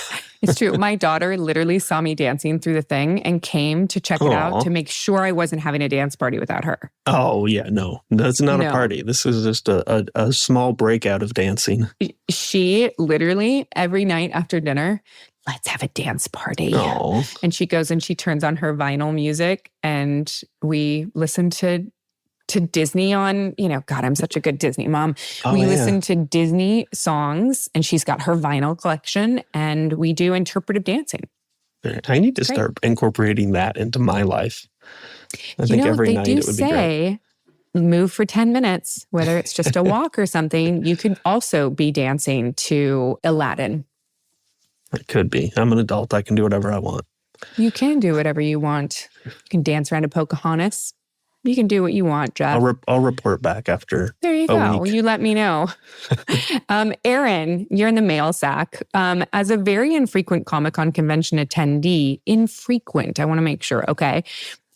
It's true. My daughter literally saw me dancing through the thing and came to check it out to make sure I wasn't having a dance party without her. Oh, yeah. No, that's not a party. This is just a small breakout of dancing. She literally every night after dinner let's have a dance party. Oh. And she goes and she turns on her vinyl music and we listen to Disney on, God, I'm such a good Disney mom. We listen to Disney songs and she's got her vinyl collection and we do interpretive dancing. I need to start incorporating that into my life. I think every night it would be great. Move for 10 minutes, whether it's just a walk or something. You could also be dancing to Aladdin. It could be. I'm an adult. I can do whatever I want. You can do whatever you want. You can dance around to Pocahontas. You can do what you want, Jeff. I'll report back after. There you go. Week. You let me know. Aaron, you're in the Mailsack. As a very infrequent Comic-Con convention attendee, infrequent, I want to make sure, okay?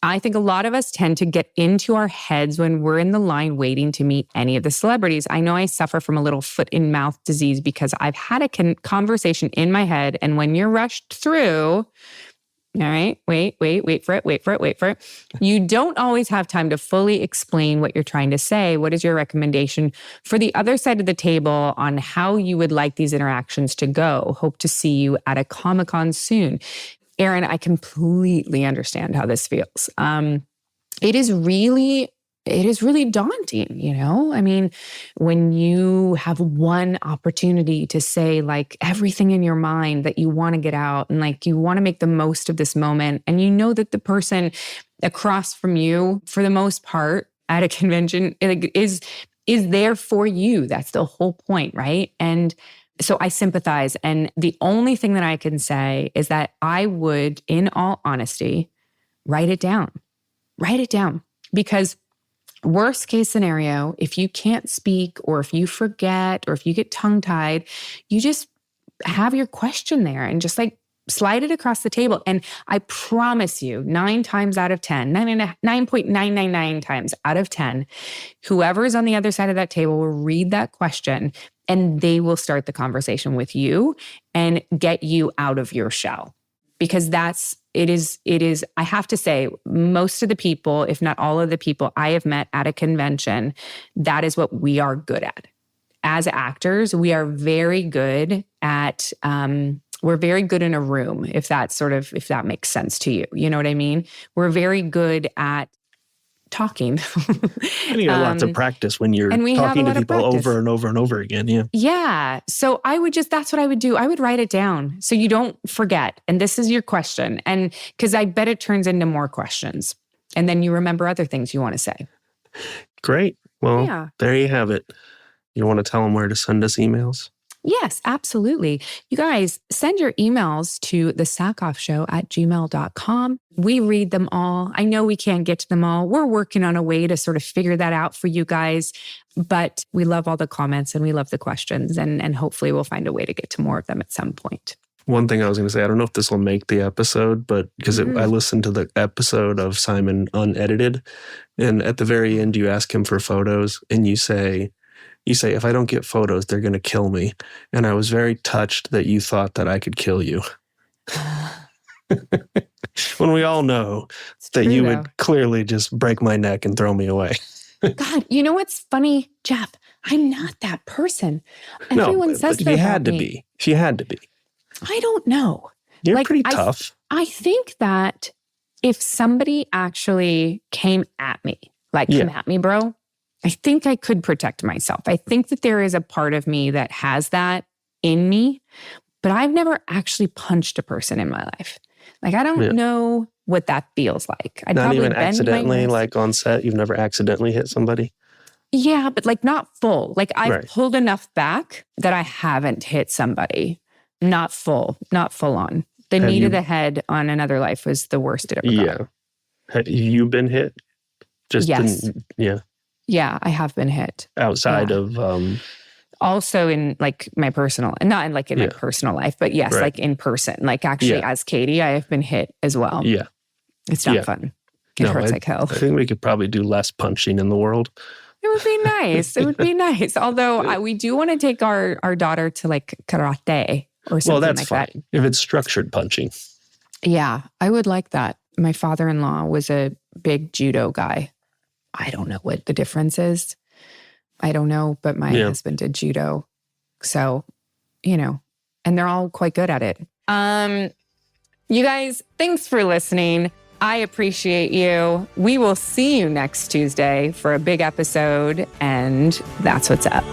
I think a lot of us tend to get into our heads when we're in the line waiting to meet any of the celebrities. I know I suffer from a little foot and mouth disease because I've had a conversation in my head. And when you're rushed through, all right, wait for it. You don't always have time to fully explain what you're trying to say. What is your recommendation for the other side of the table on how you would like these interactions to go? Hope to see you at a Comic-Con soon. Aaron, I completely understand how this feels. It is really daunting, I mean, when you have one opportunity to say like everything in your mind that you want to get out and like you want to make the most of this moment. And you know that the person across from you, for the most part at a convention, is there for you. That's the whole point, right? And so I sympathize. And the only thing that I can say is that I would, in all honesty, write it down. Write it down. Because worst case scenario, if you can't speak or if you forget or if you get tongue-tied, you just have your question there and just like slide it across the table. And I promise you, 9 times out of 10, 9.999 times out of 10, whoever's on the other side of that table will read that question and they will start the conversation with you and get you out of your shell. Because it is, I have to say, most of the people, if not all of the people I have met at a convention, that is what we are good at. As actors, we are very good at, we're very good in a room, if that makes sense to you. You know what I mean? We're very good at talking. And you have lots of practice when you're talking to people over and over and over again. Yeah. Yeah. So that's what I would do. I would write it down so you don't forget. And this is your question. And because I bet it turns into more questions. And then you remember other things you want to say. Great. Well, There you have it. You want to tell them where to send us emails? Yes, absolutely. You guys, send your emails to thesackhoffshow@gmail.com. We read them all. I know we can't get to them all. We're working on a way to sort of figure that out for you guys. But we love all the comments and we love the questions. And hopefully we'll find a way to get to more of them at some point. One thing I was going to say, I don't know if this will make the episode, but because I listened to the episode of Simon unedited. And at the very end, you ask him for photos and you say, if I don't get photos, they're going to kill me. And I was very touched that you thought that I could kill you. When we all know that you would clearly just break my neck and throw me away. God, you know what's funny, Jeff? I'm not that person. Everyone says that if you had to be. If you had to be. I don't know. You're pretty tough. I think that if somebody actually came at me, come at me, bro, I think I could protect myself. I think that there is a part of me that has that in me, but I've never actually punched a person in my life. I don't know what that feels like. Not even accidentally, like on set, you've never accidentally hit somebody? Yeah, but not full. I've pulled enough back that I haven't hit somebody. Not full on. The knee to the head on Another Life was the worst it ever got. Yeah. Have you been hit? Yes. Yeah, I have been hit. Outside of... Also in my personal, not in my personal life, but yes, in person. Actually as Katee, I have been hit as well. Yeah. It's not fun. It hurts like hell. I think we could probably do less punching in the world. It would be nice. It would be nice. Although we do want to take our daughter to karate or something that's fine. That. If it's structured punching. Yeah, I would like that. My father-in-law was a big judo guy. I don't know what the difference is. I don't know, but my husband did judo. So, and they're all quite good at it. You guys, thanks for listening. I appreciate you. We will see you next Tuesday for a big episode, and that's what's up.